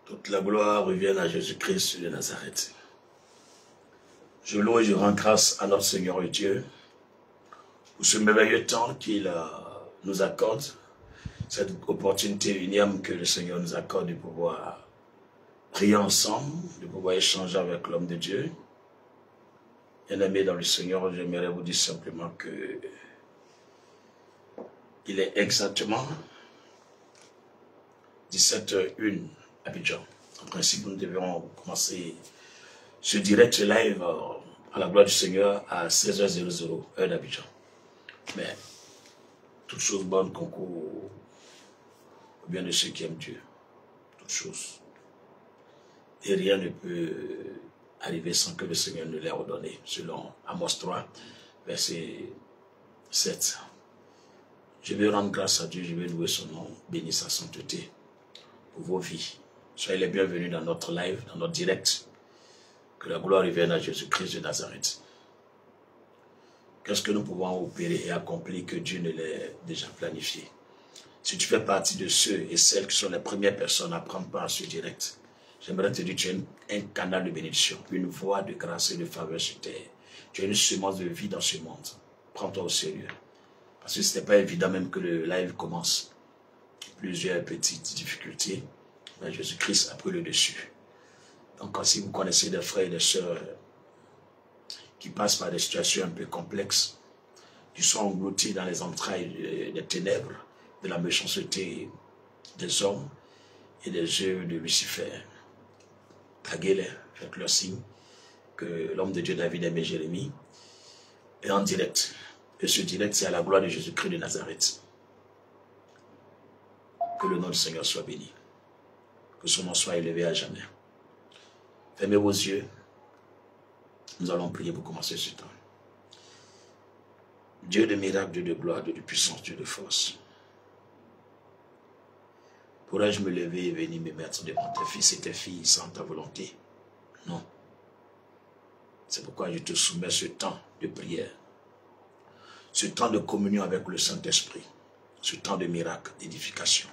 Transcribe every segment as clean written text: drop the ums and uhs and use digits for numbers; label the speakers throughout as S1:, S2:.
S1: Toute la gloire revient à Jésus-Christ de Nazareth. Je loue et je rends grâce à notre Seigneur et Dieu pour ce merveilleux temps qu'il nous accorde, cette opportunité unième que le Seigneur nous accorde de pouvoir prier ensemble, de pouvoir échanger avec l'homme de Dieu. Bien-aimé dans le Seigneur, j'aimerais vous dire simplement que il est exactement 17h01 à Abidjan. En principe, nous devions commencer ce direct live à la gloire du Seigneur à 16h00, heure d'Abidjan. Mais toute chose bonne concourt au bien de ceux qui aiment Dieu. Toute chose. Et rien ne peut arriver sans que le Seigneur ne l'ait ordonné, selon Amos 3, verset 7. Je vais rendre grâce à Dieu, je vais louer son nom, bénir sa sainteté pour vos vies. Soyez les bienvenus dans notre live, dans notre direct. Que la gloire revienne à Jésus-Christ de Nazareth. Qu'est-ce que nous pouvons opérer et accomplir que Dieu ne l'ait déjà planifié? Si tu fais partie de ceux et celles qui sont les premières personnes à prendre part à ce direct, j'aimerais te dire que tu es un canal de bénédiction, une voie de grâce et de faveur sur terre. Tu as une semence de vie dans ce monde. Prends-toi au sérieux. Parce que ce n'est pas évident même que le live commence. Plusieurs petites difficultés, mais Jésus-Christ a pris le dessus. Donc si vous connaissez des frères et des sœurs qui passent par des situations un peu complexes, qui sont engloutis dans les entrailles des ténèbres, de la méchanceté des hommes et des œuvres de Lucifer, taguez-les, faites-leur signe que l'homme de Dieu David aimé Jérémie est en direct. Et ce direct, c'est à la gloire de Jésus-Christ de Nazareth. Que le nom du Seigneur soit béni. Que son nom soit élevé à jamais. Fermez vos yeux. Nous allons prier pour commencer ce temps. Dieu de miracles, Dieu de gloire, Dieu de puissance, Dieu de force. Pourrais-je me lever et venir me mettre devant tes fils et tes filles sans ta volonté? Non. C'est pourquoi je te soumets ce temps de prière. Ce temps de communion avec le Saint-Esprit. Ce temps de miracle, d'édification.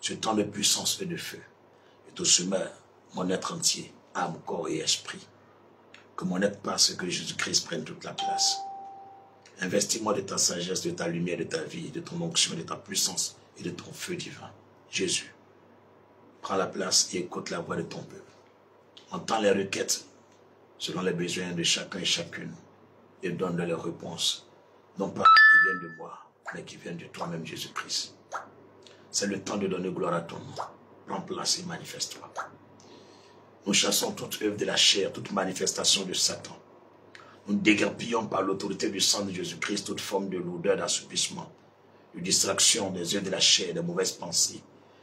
S1: Ce temps de puissance et de feu. Je te soumets mon être entier, âme, corps et esprit. Que mon être passe et que Jésus-Christ prenne toute la place. Investis-moi de ta sagesse, de ta lumière, de ta vie, de ton onction, de ta puissance et de ton feu divin. Jésus, prends la place et écoute la voix de ton peuple. Entends les requêtes selon les besoins de chacun et chacune et donne leurs réponses. Non pas qui viennent de moi, mais qui viennent de toi-même, Jésus-Christ. C'est le temps de donner gloire à ton nom. Prends place et manifeste-toi. Nous chassons toute œuvre de la chair, toute manifestation de Satan. Nous déguerpillons par l'autorité du sang de Jésus-Christ toute forme de lourdeur, d'assoupissement, de distraction des œuvres de la chair, des mauvaises pensées,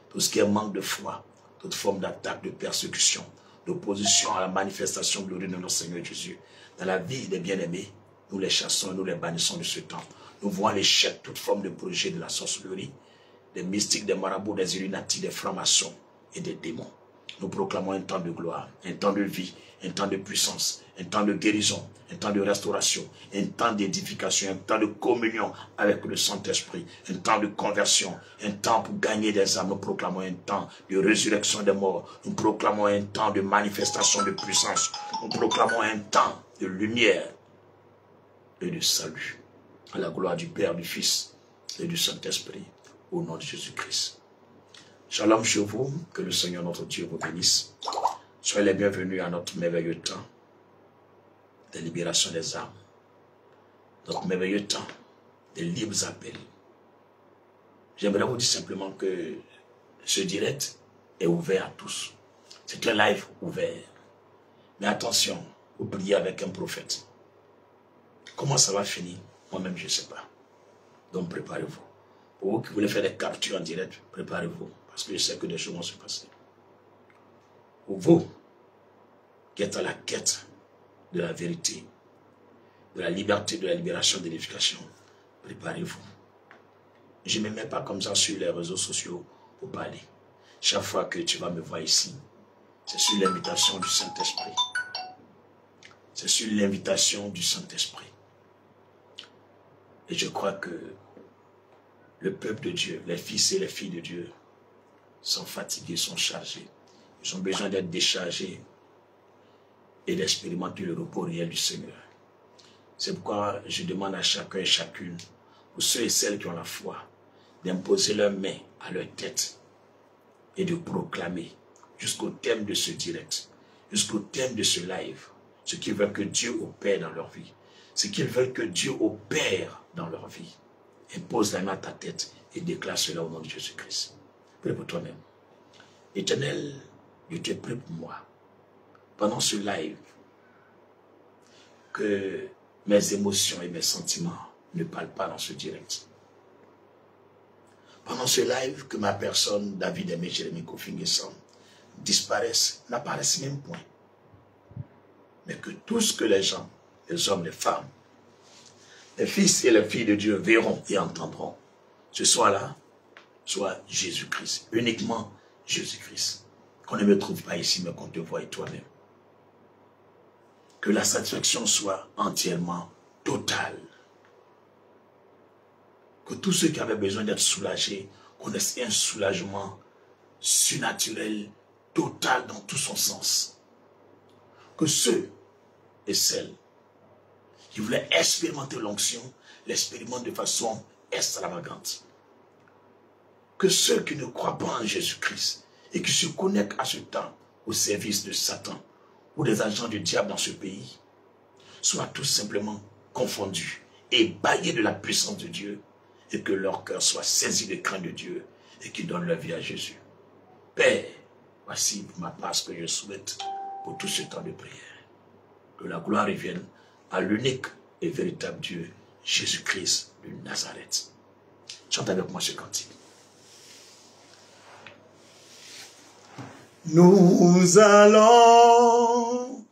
S1: tout ce qui est manque de foi, toute forme d'attaque, de persécution, d'opposition à la manifestation glorieuse de notre Seigneur Jésus. Dans la vie des bien-aimés, nous les chassons, nous les bannissons de ce temps. Nous voyons l'échec, toute forme de projet de la sorcellerie, des mystiques, des marabouts, des illuminatis, des francs-maçons et des démons. Nous proclamons un temps de gloire, un temps de vie, un temps de puissance, un temps de guérison, un temps de restauration, un temps d'édification, un temps de communion avec le Saint-Esprit, un temps de conversion, un temps pour gagner des âmes. Nous proclamons un temps de résurrection des morts. Nous proclamons un temps de manifestation de puissance. Nous proclamons un temps de lumière et de salut. À la gloire du Père, du Fils et du Saint-Esprit, au nom de Jésus-Christ. Shalom chez vous, que le Seigneur notre Dieu vous bénisse. Soyez les bienvenus à notre merveilleux temps de libération des âmes. Notre merveilleux temps de libres appels. J'aimerais vous dire simplement que ce direct est ouvert à tous. C'est un live ouvert. Mais attention, vous priez avec un prophète. Comment ça va finir? Moi-même, je ne sais pas. Donc préparez-vous. Pour vous qui voulez faire des captures en direct, préparez-vous. Parce que je sais que des choses vont se passer. Pour vous qui êtes à la quête de la vérité, de la liberté, de la libération, de l'éducation, préparez-vous. Je ne me mets pas comme ça sur les réseaux sociaux pour parler. Chaque fois que tu vas me voir ici, c'est sur l'invitation du Saint-Esprit. C'est sur l'invitation du Saint-Esprit. Et je crois que le peuple de Dieu, les fils et les filles de Dieu, sont fatigués, sont chargés. Ils ont besoin d'être déchargés et d'expérimenter le repos réel du Seigneur. C'est pourquoi je demande à chacun et chacune, pour ceux et celles qui ont la foi, d'imposer leurs mains à leur tête et de proclamer jusqu'au thème de ce direct, jusqu'au thème de ce live, ce qu'ils veulent que Dieu opère dans leur vie, ce qu'ils veulent que Dieu opère dans leur vie. Impose la main à ta tête et déclare cela au nom de Jésus-Christ. Prie pour toi-même. Éternel, je te prie pour moi, pendant ce live, que mes émotions et mes sentiments ne parlent pas dans ce direct. Pendant ce live, que ma personne, David Aimé, Jérémie Kofi Nguessan, disparaisse, n'apparaisse même point. Mais que tout ce que les gens, les hommes, les femmes, les fils et les filles de Dieu verront et entendront, ce soit-là, soit Jésus-Christ, uniquement Jésus-Christ. Qu'on ne me trouve pas ici, mais qu'on te voie toi-même. Que la satisfaction soit entièrement totale. Que tous ceux qui avaient besoin d'être soulagés connaissent un soulagement surnaturel, total dans tout son sens. Que ceux et celles qui voulaient expérimenter l'onction, l'expérimentent de façon extravagante. Que ceux qui ne croient pas en Jésus-Christ et qui se connectent à ce temps au service de Satan ou des agents du diable dans ce pays soient tout simplement confondus et baillés de la puissance de Dieu et que leur cœur soit saisi de crainte de Dieu et qu'ils donnent leur vie à Jésus. Père, voici pour ma part ce que je souhaite pour tout ce temps de prière. Que la gloire revienne à l'unique et véritable Dieu, Jésus-Christ de Nazareth. Chante avec moi ce cantique.
S2: Nous allons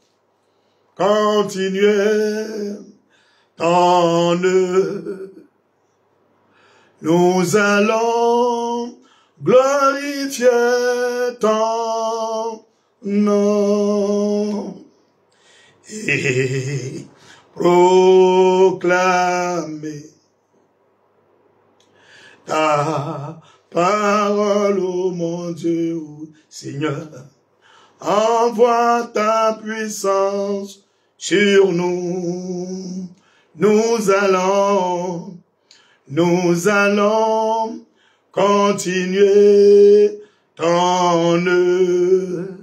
S2: continuer dans nous allons glorifier ton nom et proclamer ta parole, ô mon Dieu, ô Seigneur. Envoie ta puissance sur nous. Nous allons continuer ton œuvre.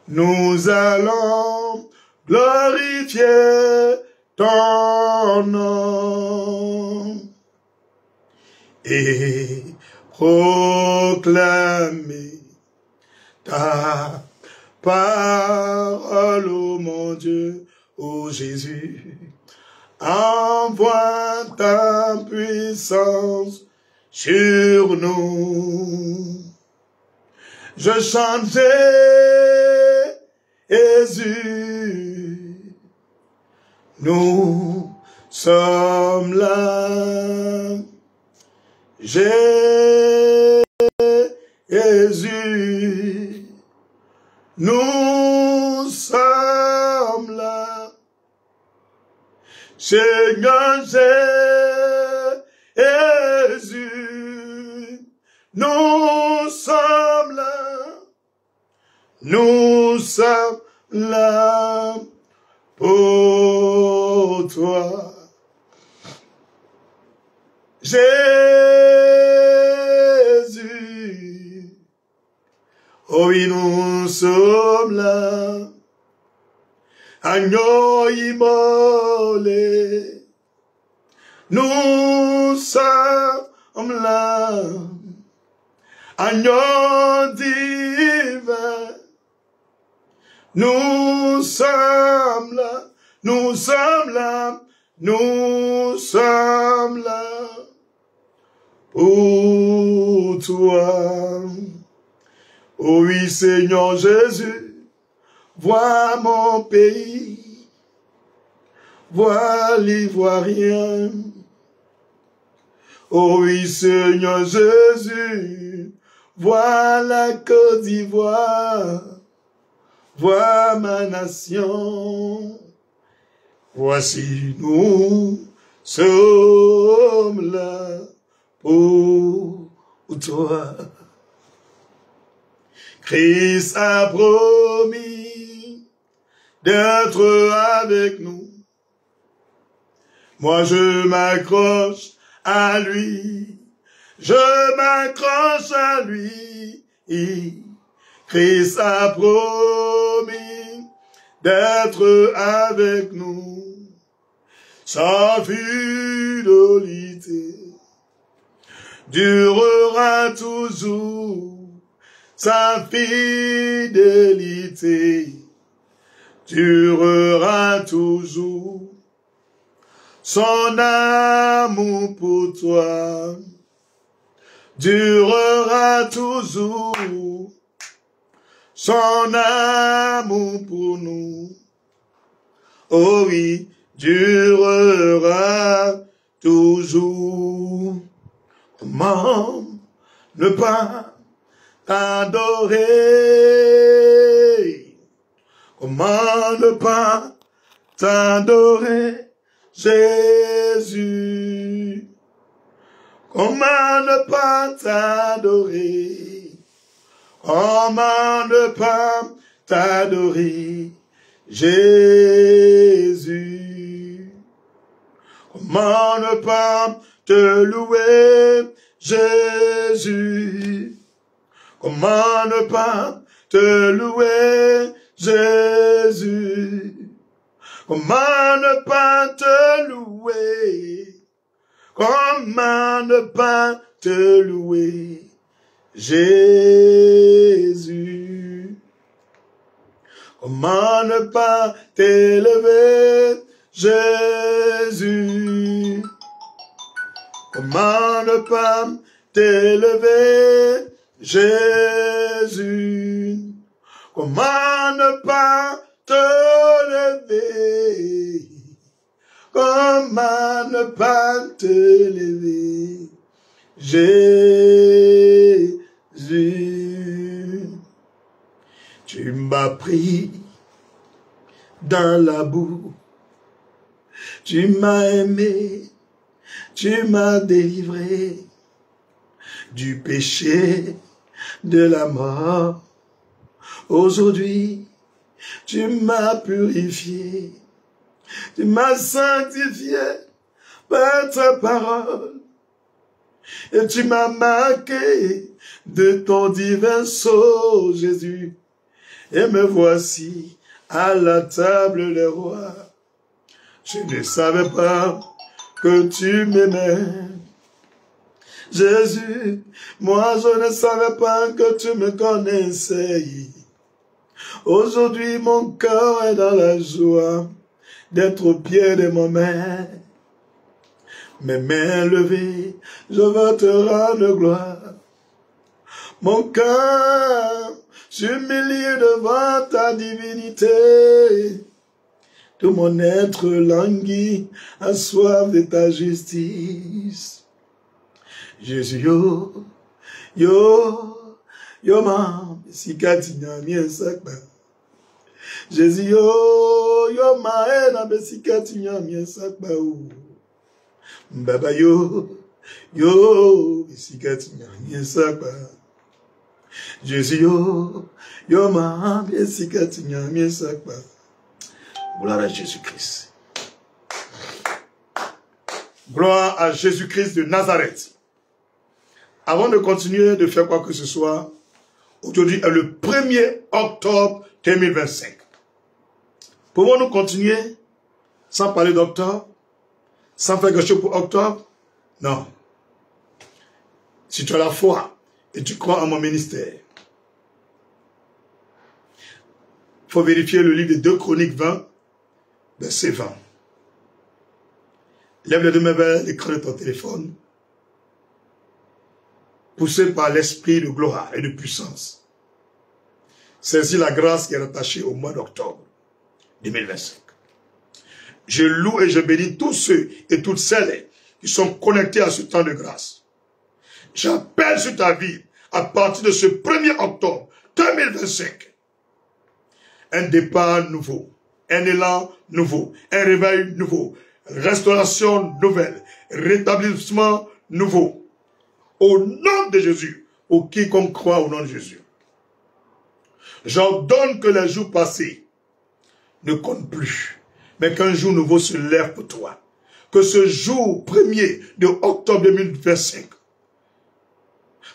S2: Nous allons glorifier ton nom et proclamer ta parole, ô mon Dieu, ô Jésus. Envoie ta puissance sur nous. Je chante Jésus. Nous sommes là. Jésus. Nous sommes là. Seigneur Jésus, nous sommes là. Nous sommes là pour toi. Jésus, oh oui, nous sommes là. Agneau immolé, nous sommes là. Agneau divin, nous sommes là. Nous sommes là. Nous sommes là pour toi. Oh oui, Seigneur Jésus. Vois mon pays, vois l'Ivoirien. Oh oui, Seigneur Jésus, vois la Côte d'Ivoire, vois ma nation. Voici nous sommes là pour toi. Christ a promis d'être avec nous. Moi je m'accroche à lui, je m'accroche à lui. Christ a promis d'être avec nous. Sa fidélité durera toujours. Sa fidélité durera toujours. Son amour pour toi durera toujours. Son amour pour nous, oh oui, durera toujours. Comment ne pas t'adorer? Comment ne pas t'adorer, Jésus? Comment ne pas t'adorer? Comment ne pas t'adorer, Jésus? Comment ne pas te louer, Jésus? Comment ne pas te louer, Jésus? Comment ne pas te louer? Comment ne pas te louer, Jésus? Comment ne pas t'élever, Jésus? Comment ne pas t'élever, Jésus? Comment ne pas te lever? Comment ne pas te lever, Jésus? Tu m'as pris dans la boue, tu m'as aimé, tu m'as délivré du péché, de la mort. Aujourd'hui, tu m'as purifié, tu m'as sanctifié par ta parole. Et tu m'as marqué de ton divin sceau, Jésus. Et me voici à la table des rois. Je ne savais pas que tu m'aimais, Jésus. Moi, je ne savais pas que tu me connaissais. Aujourd'hui, mon cœur est dans la joie d'être au pied de mon maître. Mes mains levées, je veux te rendre gloire. Mon cœur s'humilie devant ta divinité. Tout mon être languit, a soif de ta justice. Jésus, yo, ma, si katinya mien sakba. Jésus, yo, ma, ena, si katinya mien sakba ou. Baba yo, si katinya mien sakba. Jésus, yo, ma, si katinya mien sakba.
S1: Gloire à Jésus-Christ.
S2: Gloire à Jésus-Christ de Nazareth. Avant de continuer de faire quoi que ce soit, aujourd'hui est le 1er octobre 2025. Pouvons-nous continuer sans parler d'octobre? Sans faire quelque chose pour octobre? Non. Si tu as la foi et tu crois en mon ministère, il faut vérifier le livre de 2 Chroniques 20, verset 20. Lève les deux mains vers l'écran de ton téléphone. Poussé par l'esprit de gloire et de puissance. Saisis la grâce qui est rattachée au mois d'octobre 2025. Je loue et je bénis tous ceux et toutes celles qui sont connectés à ce temps de grâce. J'appelle sur ta vie, à partir de ce 1er octobre 2025, un départ nouveau, un élan nouveau, un réveil nouveau, restauration nouvelle, rétablissement nouveau. Au nom de Jésus, pour quiconque croit au nom de Jésus. J'ordonne que les jours passés ne comptent plus, mais qu'un jour nouveau se lève pour toi. Que ce jour 1er de octobre 2025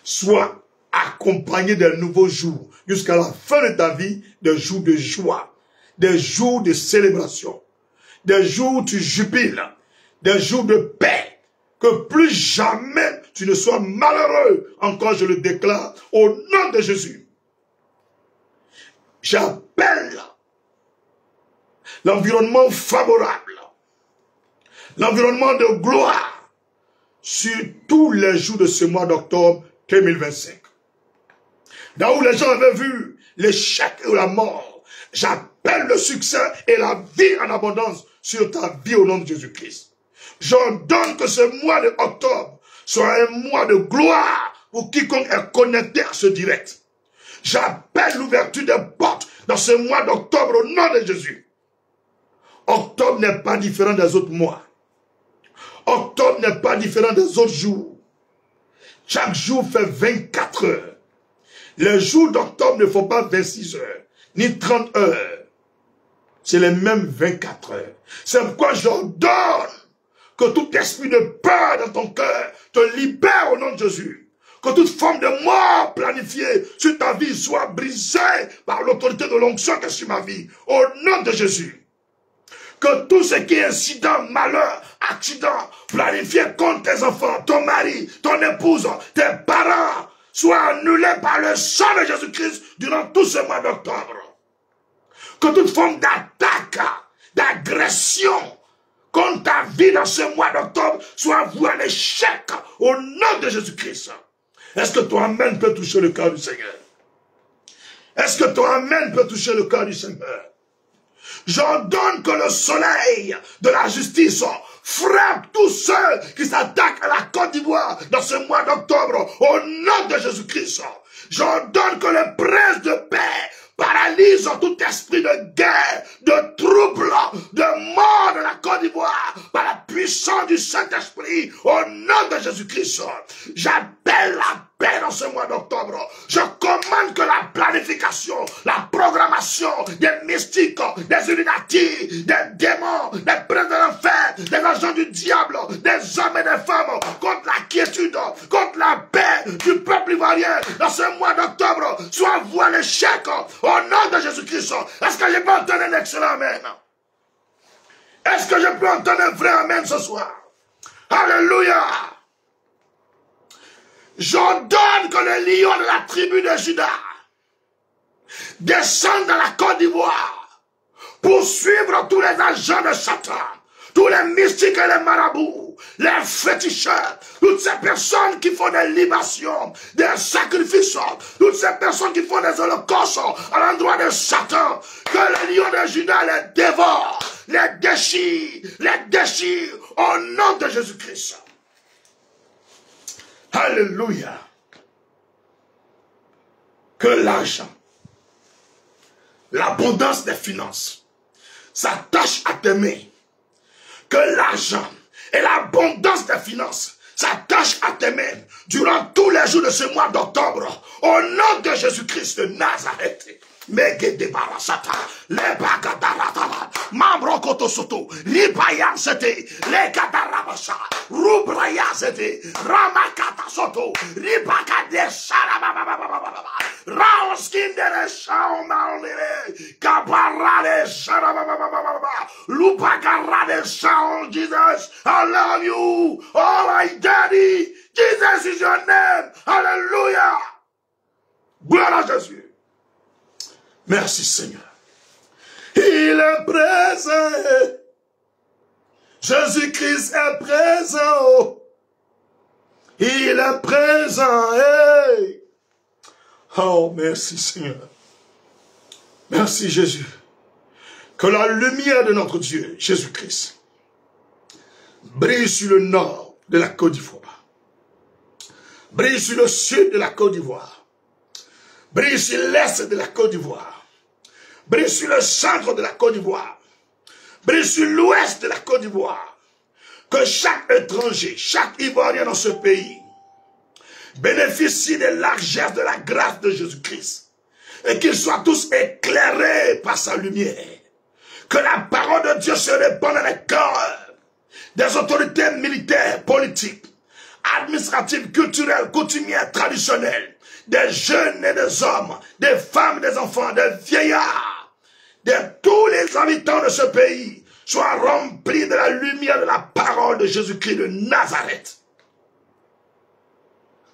S2: soit accompagné d'un nouveau jour jusqu'à la fin de ta vie, des jours de joie, des jours de célébration, des jours où tu jubiles, des jours de paix, que plus jamais tu ne sois malheureux, encore je le déclare, au nom de Jésus. J'appelle l'environnement favorable, l'environnement de gloire sur tous les jours de ce mois d'octobre 2025. Là où les gens avaient vu l'échec et la mort, j'appelle le succès et la vie en abondance sur ta vie au nom de Jésus-Christ. J'ordonne que ce mois de octobre soit un mois de gloire pour quiconque est connecté à ce direct. J'appelle l'ouverture des portes dans ce mois d'octobre au nom de Jésus. Octobre n'est pas différent des autres mois. Octobre n'est pas différent des autres jours. Chaque jour fait 24 heures. Les jours d'octobre ne font pas 26 heures, ni 30 heures. C'est les mêmes 24 heures. C'est pourquoi j'ordonne que tout esprit de peur dans ton cœur te libère au nom de Jésus. Que toute forme de mort planifiée sur ta vie soit brisée par l'autorité de l'onction qui est sur ma vie. Au nom de Jésus. Que tout ce qui est incident, malheur, accident, planifié contre tes enfants, ton mari, ton épouse, tes parents, soit annulé par le sang de Jésus-Christ durant tout ce mois d'octobre. Que toute forme d'attaque, d'agression contre ta vie dans ce mois d'octobre soit vouée à l'échec au nom de Jésus-Christ. Est-ce que ton amen peut toucher le cœur du Seigneur? Est-ce que ton amen peut toucher le cœur du Seigneur? J'ordonne que le soleil de la justice frappe tous ceux qui s'attaquent à la Côte d'Ivoire dans ce mois d'octobre au nom de Jésus-Christ. J'ordonne que le prince de paix paralyse tout esprit de guerre, de trouble, de mort de la Côte d'Ivoire par la puissance du Saint-Esprit au nom de Jésus-Christ. J'appelle la paix dans ce mois d'octobre. Je commande que la planification, la programmation des mystiques, des illuminati, des démons, des princes de l'enfer, des agents du diable, des hommes et des femmes contre la quiétude, contre la paix du peuple ivoirien dans ce mois d'octobre soit vouée à l'échec au nom de Jésus-Christ. Est-ce que je peux entendre un excellent amen? Est-ce que je peux entendre un vrai amen ce soir? Alléluia! J'ordonne que le lion de la tribu de Juda descende dans la Côte d'Ivoire pour suivre tous les agents de Satan, tous les mystiques et les marabouts, les féticheurs, toutes ces personnes qui font des libations, des sacrifices, toutes ces personnes qui font des holocaustes à l'endroit de Satan, que le lion de Juda les dévore, les déchire au nom de Jésus-Christ. Alléluia. Que l'argent, l'abondance des finances s'attachent à tes mains. Que l'argent et l'abondance des finances s'attachent à tes mains durant tous les jours de ce mois d'octobre. Au nom de Jésus-Christ de Nazareth. Megede barasata, le bagadarata, mambro kotosoto, ripayan sete, le kadarabasa, rubraya sete, ramakata soto, ripakade sarababababababa, raoskindere shaomalire, kabarade sarabababababa, lupakarade shaon, Jesus, I love you, oh my daddy, Jesus is your name, hallelujah, gloire à Jésus. Merci Seigneur. Il est présent. Jésus-Christ est présent. Il est présent. Hey. Oh, merci Seigneur. Merci Jésus. Que la lumière de notre Dieu, Jésus-Christ, brille sur le nord de la Côte d'Ivoire. Brille sur le sud de la Côte d'Ivoire. Brille sur l'est de la Côte d'Ivoire. Brille sur le centre de la Côte d'Ivoire. Brille sur l'ouest de la Côte d'Ivoire. Que chaque étranger, chaque Ivoirien dans ce pays bénéficie des largesses de la grâce de Jésus-Christ. et qu'ils soient tous éclairés par sa lumière. Que la parole de Dieu se répande dans les cœurs des autorités militaires, politiques, administratives, culturelles, coutumières, traditionnelles, des jeunes et des hommes, des femmes, des enfants, des vieillards, de tous les habitants de ce pays, soient remplis de la lumière de la parole de Jésus-Christ de Nazareth.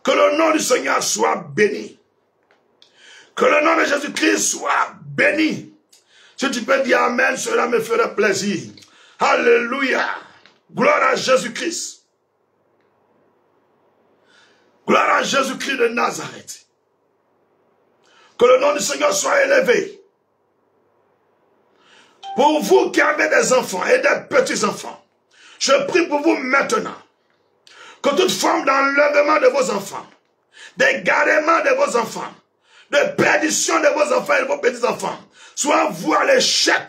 S2: Que le nom du Seigneur soit béni. Que le nom de Jésus-Christ soit béni. Si tu peux dire Amen, cela me ferait plaisir. Alléluia. Gloire à Jésus-Christ. Gloire à Jésus-Christ de Nazareth. Que le nom du Seigneur soit élevé. Pour vous qui avez des enfants et des petits-enfants, je prie pour vous maintenant que toute forme d'enlèvement de vos enfants, d'égarement de vos enfants, de perdition de vos enfants et de vos petits-enfants, soit vouée à l'échec.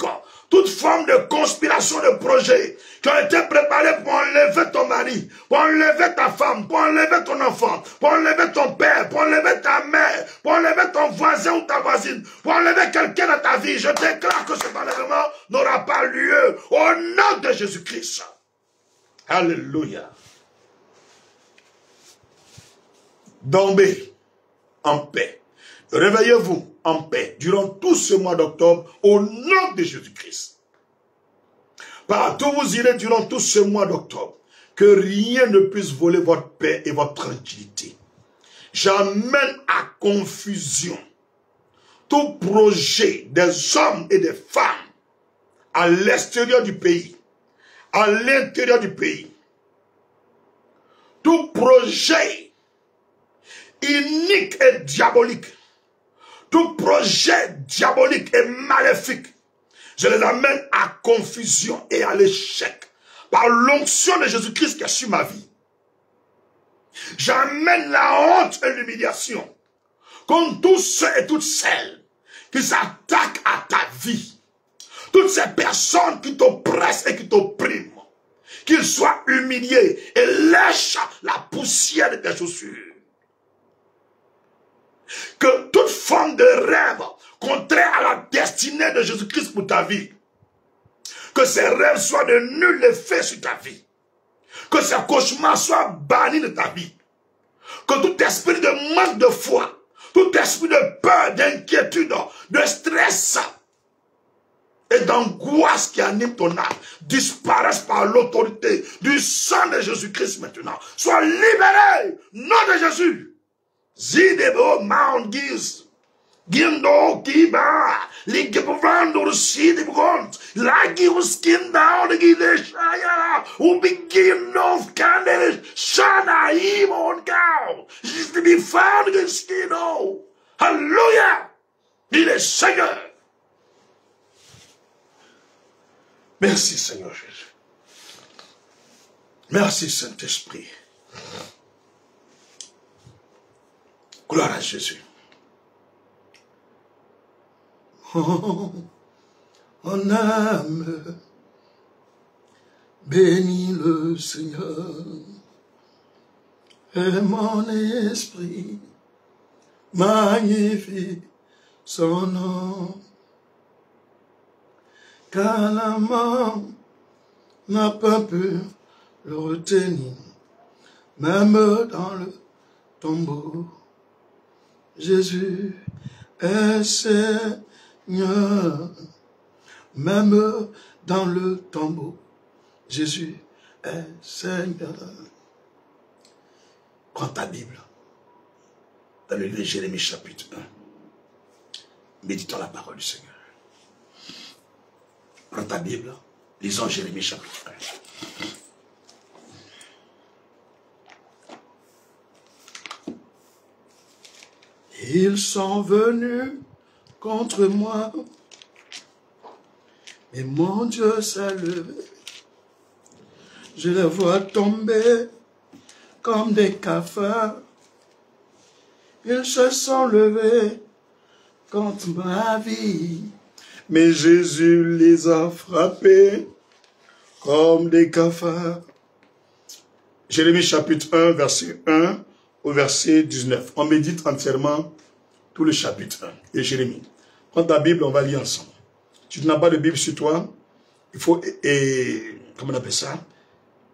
S2: Toute forme de conspiration, de projet qui ont été préparés pour enlever ton mari, pour enlever ta femme, pour enlever ton enfant, pour enlever ton père, pour enlever ta mère, pour enlever ton voisin ou ta voisine, pour enlever quelqu'un dans ta vie, je déclare que cet enlèvement n'aura pas lieu au nom de Jésus-Christ. Alléluia. Dormez en paix. Réveillez-vous en paix durant tout ce mois d'octobre au nom de Jésus-Christ. Partout où vous irez durant tout ce mois d'octobre, que rien ne puisse voler votre paix et votre tranquillité. J'amène à confusion tout projet des hommes et des femmes à l'extérieur du pays, à l'intérieur du pays. Tout projet inique et diabolique, tout projet diabolique et maléfique, je les amène à confusion et à l'échec par l'onction de Jésus-Christ qui est sur ma vie. J'amène la honte et l'humiliation contre tous ceux et toutes celles qui s'attaquent à ta vie. Toutes ces personnes qui t'oppressent et qui t'oppriment, qu'ils soient humiliés et lèchent la poussière de tes chaussures. Que toute forme de rêve contraire à la destinée de Jésus-Christ pour ta vie, que ces rêves soient de nul effet sur ta vie, que ces cauchemars soient bannis de ta vie, que tout esprit de manque de foi, tout esprit de peur, d'inquiétude, de stress et d'angoisse qui anime ton âme disparaissent par l'autorité du sang de Jésus-Christ maintenant. Sois libéré, nom de Jésus. Zidebo Mount Giz, Gindo Kiba, Ligabando City Bront, Lagi Skin down the Gideshaya, who begin of candles, Shana Imon Cow, is to be found in Skino. Hallelujah! Il est Seigneur. Merci Seigneur Jésus. Merci Saint-Esprit. Gloire à Jésus. Oh, mon âme, bénis le Seigneur, et mon esprit magnifie son nom, car la mort n'a pas pu le retenir, même dans le tombeau. Jésus est Seigneur, même dans le tombeau. Jésus est Seigneur. Prends ta Bible, dans le livre de Jérémie chapitre 1. Méditons la parole du Seigneur. Prends ta Bible, lisons Jérémie chapitre 1. Ils sont venus contre moi, et mon Dieu s'est levé. Je les vois tomber comme des cafards. Ils se sont levés contre ma vie, mais Jésus les a frappés comme des cafards. Jérémie chapitre 1, verset 1 au verset 19. On médite entièrement tout le chapitre 1 de Jérémie. Prends ta Bible, on va lire ensemble. Si tu n'as pas de Bible sur toi, il faut, comment on appelle ça,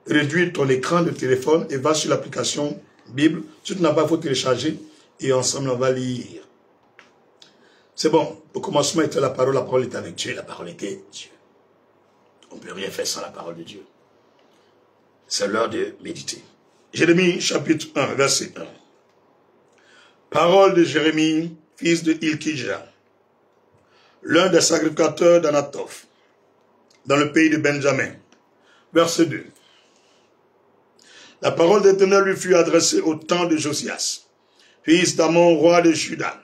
S2: réduire ton écran de téléphone et va sur l'application Bible. Si tu n'as pas, il faut télécharger et ensemble on va lire. C'est bon, au commencement était la parole était avec Dieu, la parole était Dieu. On ne peut rien faire sans la parole de Dieu. C'est l'heure de méditer. Jérémie chapitre 1, verset 1. Parole de Jérémie, fils de Hilkija, l'un des sacrificateurs d'Anatoph, dans le pays de Benjamin. Verset 2. La parole d'Éternel lui fut adressée au temps de Josias, fils d'Amon, roi de Juda,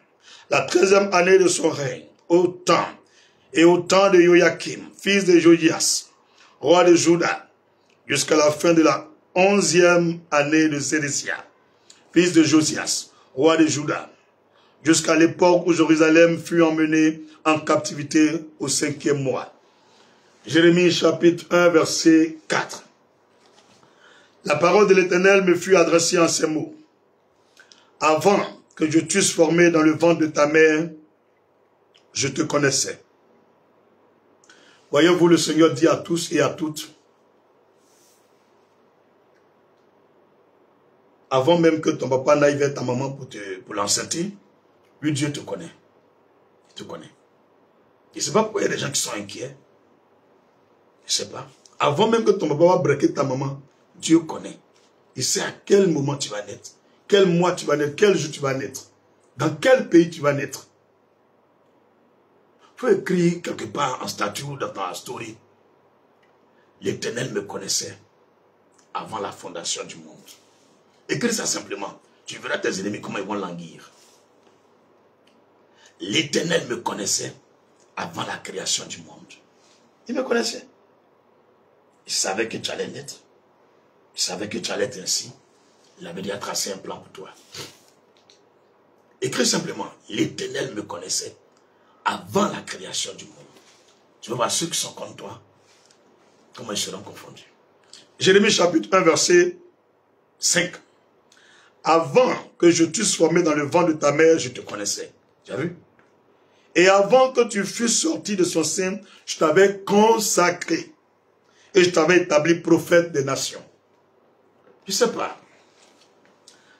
S2: la 13e année de son règne, au temps de Joachim, fils de Josias, roi de Juda, jusqu'à la fin de la 11e année de Sédécia, fils de Josias, roi de Juda, jusqu'à l'époque où Jérusalem fut emmenée en captivité au 5e mois. Jérémie chapitre 1, verset 4. La parole de l'Éternel me fut adressée en ces mots. Avant que je t'eusse formé dans le ventre de ta mère, je te connaissais. Voyez-vous, le Seigneur dit à tous et à toutes, avant même que ton papa n'aille vers ta maman pour l'enceinter, lui, Dieu te connaît. Il te connaît. Je ne sais pas pourquoi il y a des gens qui sont inquiets. Je ne sais pas. Avant même que ton papa va braquer ta maman, Dieu connaît. Il sait à quel moment tu vas naître, quel mois tu vas naître, quel jour tu vas naître, dans quel pays tu vas naître. Il faut écrire quelque part en statut ou dans ta story. L'Éternel me connaissait avant la fondation du monde. Écris ça simplement. Tu verras tes ennemis comment ils vont languir. L'Éternel me connaissait avant la création du monde. Il me connaissait. Il savait que tu allais naître. Il savait que tu allais être ainsi. Il avait déjà tracé un plan pour toi. Écris simplement. L'Éternel me connaissait avant la création du monde. Tu vas voir ceux qui sont contre toi, comment ils seront confondus. Jérémie chapitre 1, verset 5. Avant que je t'eusse formé dans le ventre de ta mère, je te connaissais. Tu as vu? Et avant que tu fusses sorti de son sein, je t'avais consacré. Et je t'avais établi prophète des nations. Je ne sais pas.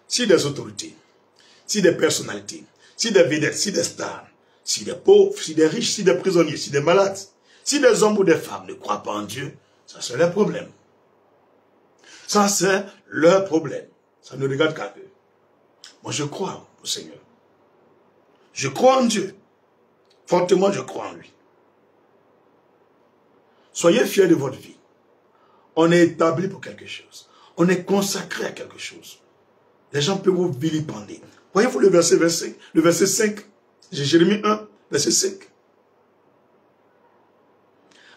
S2: Si des autorités, si des personnalités, si des vedettes, si des stars, si des pauvres, si des riches, si des prisonniers, si des malades, si des hommes ou des femmes ne croient pas en Dieu, ça c'est leur problème. Ça c'est leur problème. Ça ne regarde qu'à eux. Moi je crois au Seigneur. Je crois en Dieu. Fortement je crois en lui. Soyez fiers de votre vie. On est établi pour quelque chose. On est consacré à quelque chose. Les gens peuvent vous vilipender. Voyez-vous le verset 5, Jérémie 1, verset 5.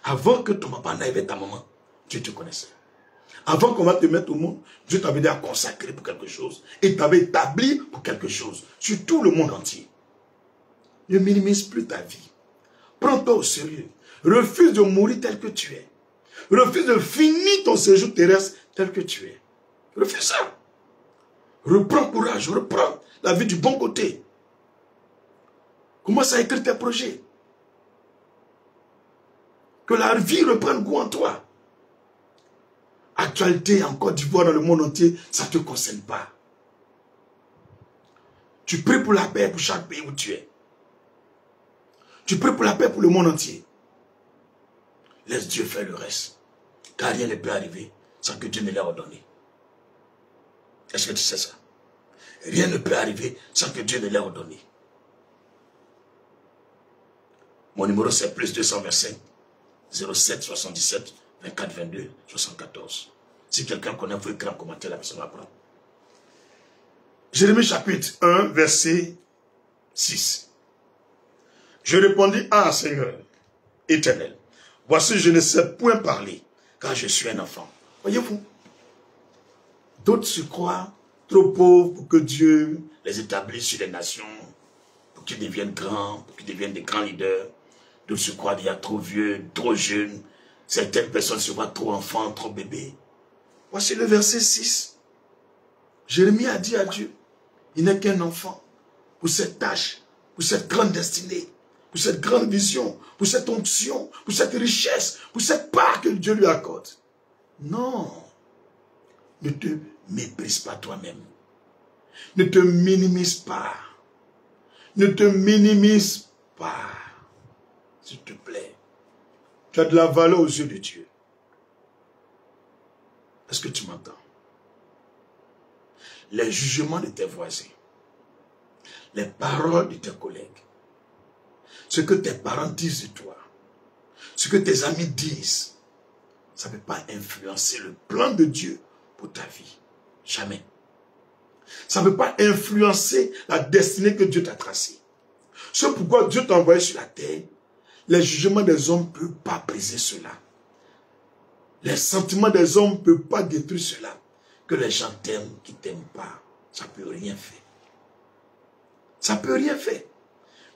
S2: Avant que ton papa n'aille vers ta maman, Dieu te connaissait. Avant qu'on va te mettre au monde, Dieu t'avait déjà consacré pour quelque chose. Et t'avait établi pour quelque chose. Sur tout le monde entier. Ne minimise plus ta vie. Prends-toi au sérieux. Refuse de mourir tel que tu es. Refuse de finir ton séjour terrestre tel que tu es. Refuse ça. Reprends courage, reprends la vie du bon côté. Commence à écrire tes projets. Que la vie reprenne goût en toi. Actualité en Côte d'Ivoire, dans le monde entier, ça ne te concerne pas. Tu pries pour la paix pour chaque pays où tu es. Tu pries pour la paix pour le monde entier. Laisse Dieu faire le reste. Car rien ne peut arriver sans que Dieu ne l'ait ordonné. Est-ce que tu sais ça? Rien ne peut arriver sans que Dieu ne l'ait ordonné. Mon numéro c'est plus 225 07 77 24 22 74. Si quelqu'un connaît, il faut écrire en commentaire, la personne va prendre. Jérémie chapitre 1, verset 6. Je répondis, ah Seigneur, Éternel, voici je ne sais point parler, car je suis un enfant. Voyez-vous, d'autres se croient trop pauvres pour que Dieu les établisse sur les nations, pour qu'ils deviennent grands, pour qu'ils deviennent des grands leaders. D'autres se croient déjà trop vieux, trop jeunes. Certaines personnes se voient trop enfants, trop bébés. Voici le verset 6. Jérémie a dit à Dieu, il n'est qu'un enfant pour cette tâche pour cette grande destinée, pour cette grande vision, pour cette onction, pour cette richesse, pour cette part que Dieu lui accorde. Non. Ne te méprise pas toi-même. Ne te minimise pas. Ne te minimise pas. S'il te plaît. Tu as de la valeur aux yeux de Dieu. Est-ce que tu m'entends? Les jugements de tes voisins, les paroles de tes collègues, ce que tes parents disent de toi, ce que tes amis disent, ça ne peut pas influencer le plan de Dieu pour ta vie. Jamais. Ça ne peut pas influencer la destinée que Dieu t'a tracée. C'est pourquoi Dieu t'a envoyé sur la terre. Les jugements des hommes ne peuvent pas briser cela. Les sentiments des hommes ne peuvent pas détruire cela. Que les gens t'aiment, qui ne t'aiment pas, ça ne peut rien faire. Ça ne peut rien faire.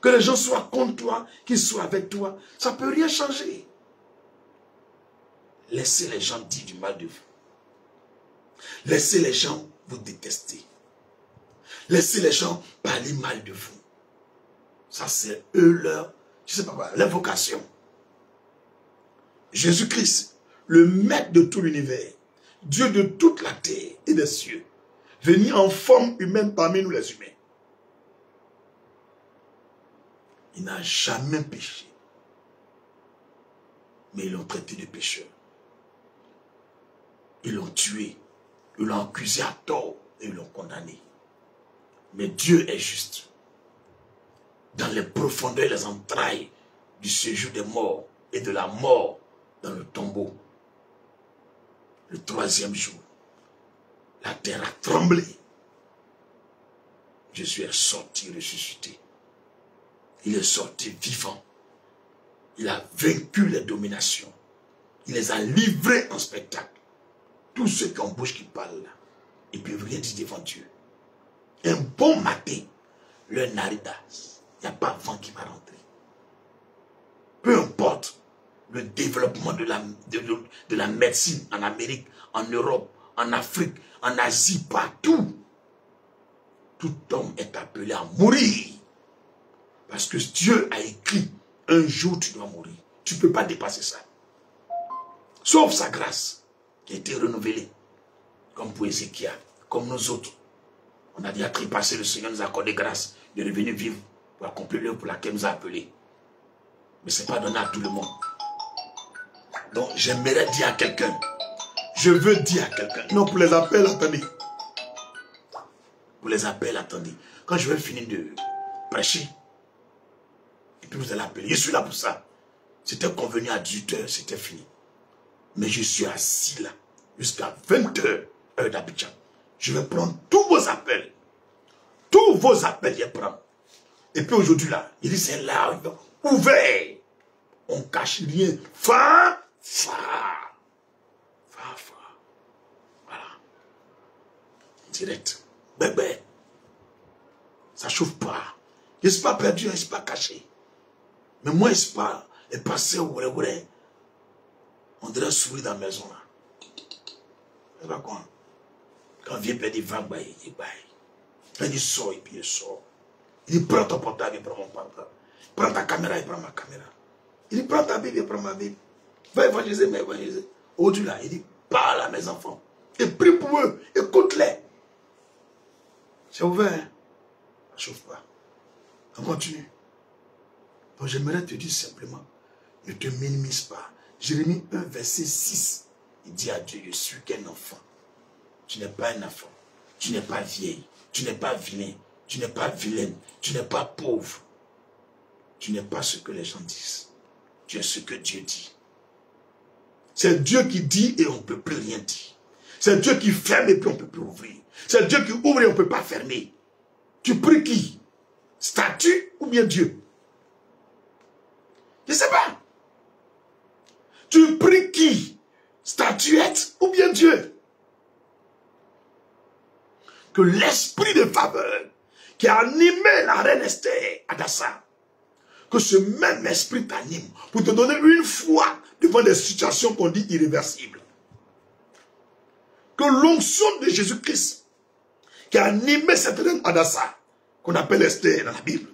S2: Que les gens soient contre toi, qu'ils soient avec toi, ça ne peut rien changer. Laissez les gens dire du mal de vous. Laissez les gens vous détester. Laissez les gens parler mal de vous. Ça, c'est eux leur, je ne sais pas quoi, leur vocation. Jésus-Christ, le maître de tout l'univers, Dieu de toute la terre et des cieux, venu en forme humaine parmi nous les humains. Il n'a jamais péché. Mais ils l'ont traité de pécheur. Ils l'ont tué. Ils l'ont accusé à tort et ils l'ont condamné. Mais Dieu est juste. Dans les profondeurs et les entrailles du séjour des morts et de la mort dans le tombeau, le troisième jour, la terre a tremblé. Jésus est sorti ressuscité. Il est sorti vivant. Il a vaincu les dominations. Il les a livrés en spectacle. Tous ceux qui ont bouche qui parlent là, ils ne peuvent rien dire devant Dieu. Un bon matin, le naridas, il n'y a pas vent qui va rentrer. Peu importe le développement de la médecine en Amérique, en Europe, en Afrique, en Asie, partout. Tout homme est appelé à mourir. Parce que Dieu a écrit, un jour tu dois mourir. Tu ne peux pas dépasser ça. Sauf sa grâce, qui a été renouvelée. Comme pour Ézéchiel, comme nous autres. On a déjà trépassé, le Seigneur nous a accordé grâce de revenir vivre pour accomplir l'œuvre pour laquelle il nous a appelés. Mais ce n'est pas donné à tout le monde. Donc j'aimerais dire à quelqu'un, je veux dire à quelqu'un, non, pour les appels, attendez. Pour les appels, attendez. Quand je vais finir de prêcher, et puis vous allez appeler, je suis là pour ça. C'était convenu à 18h, c'était fini. Mais je suis assis là, jusqu'à 20h, heure d'Abidjan. Je vais prendre tous vos appels. Tous vos appels, je vais prendre. Et puis aujourd'hui là, il dit c'est là, ouvert. On ne cache rien. Fa. Voilà. Direct. Bébé. Ça ne chauffe pas. Je ne suis pas perdu, je ne suis pas caché. Mais moi, je ne suis pas passé au vrai. On dirait sourire dans la maison là. C'est pas quoi. Quand vient perdre, il va bailler, il baille. Quand il sort, et puis il sort. Il dit, prends ton portable, il prend mon portable. Prends ta caméra, il prend ma caméra. Il dit, prends ta Bible, il prend ma Bible. Va évangéliser, mais évangéliser. Au-delà, il dit, parle à mes enfants. Et prie pour eux, écoute-les. C'est ouvert. Ça ne chauffe pas. On continue. Donc j'aimerais te dire simplement, ne te minimise pas. Jérémie 1, verset 6. Il dit à Dieu, je suis qu'un enfant. Tu n'es pas un enfant. Tu n'es pas vieille. Tu n'es pas vilain. Tu n'es pas vilaine. Tu n'es pas pauvre. Tu n'es pas ce que les gens disent. Tu es ce que Dieu dit. C'est Dieu qui dit et on ne peut plus rien dire. C'est Dieu qui ferme et puis on ne peut plus ouvrir. C'est Dieu qui ouvre et on ne peut pas fermer. Tu pries qui? Statue ou bien Dieu? Je ne sais pas. Tu pries qui? Statuette ou bien Dieu? Que l'esprit de faveur qui a animé la reine Esther Hadassa, que ce même esprit t'anime pour te donner une foi devant des situations qu'on dit irréversibles. Que l'onction de Jésus-Christ qui a animé cette reine Hadassa, qu'on appelle Esther dans la Bible,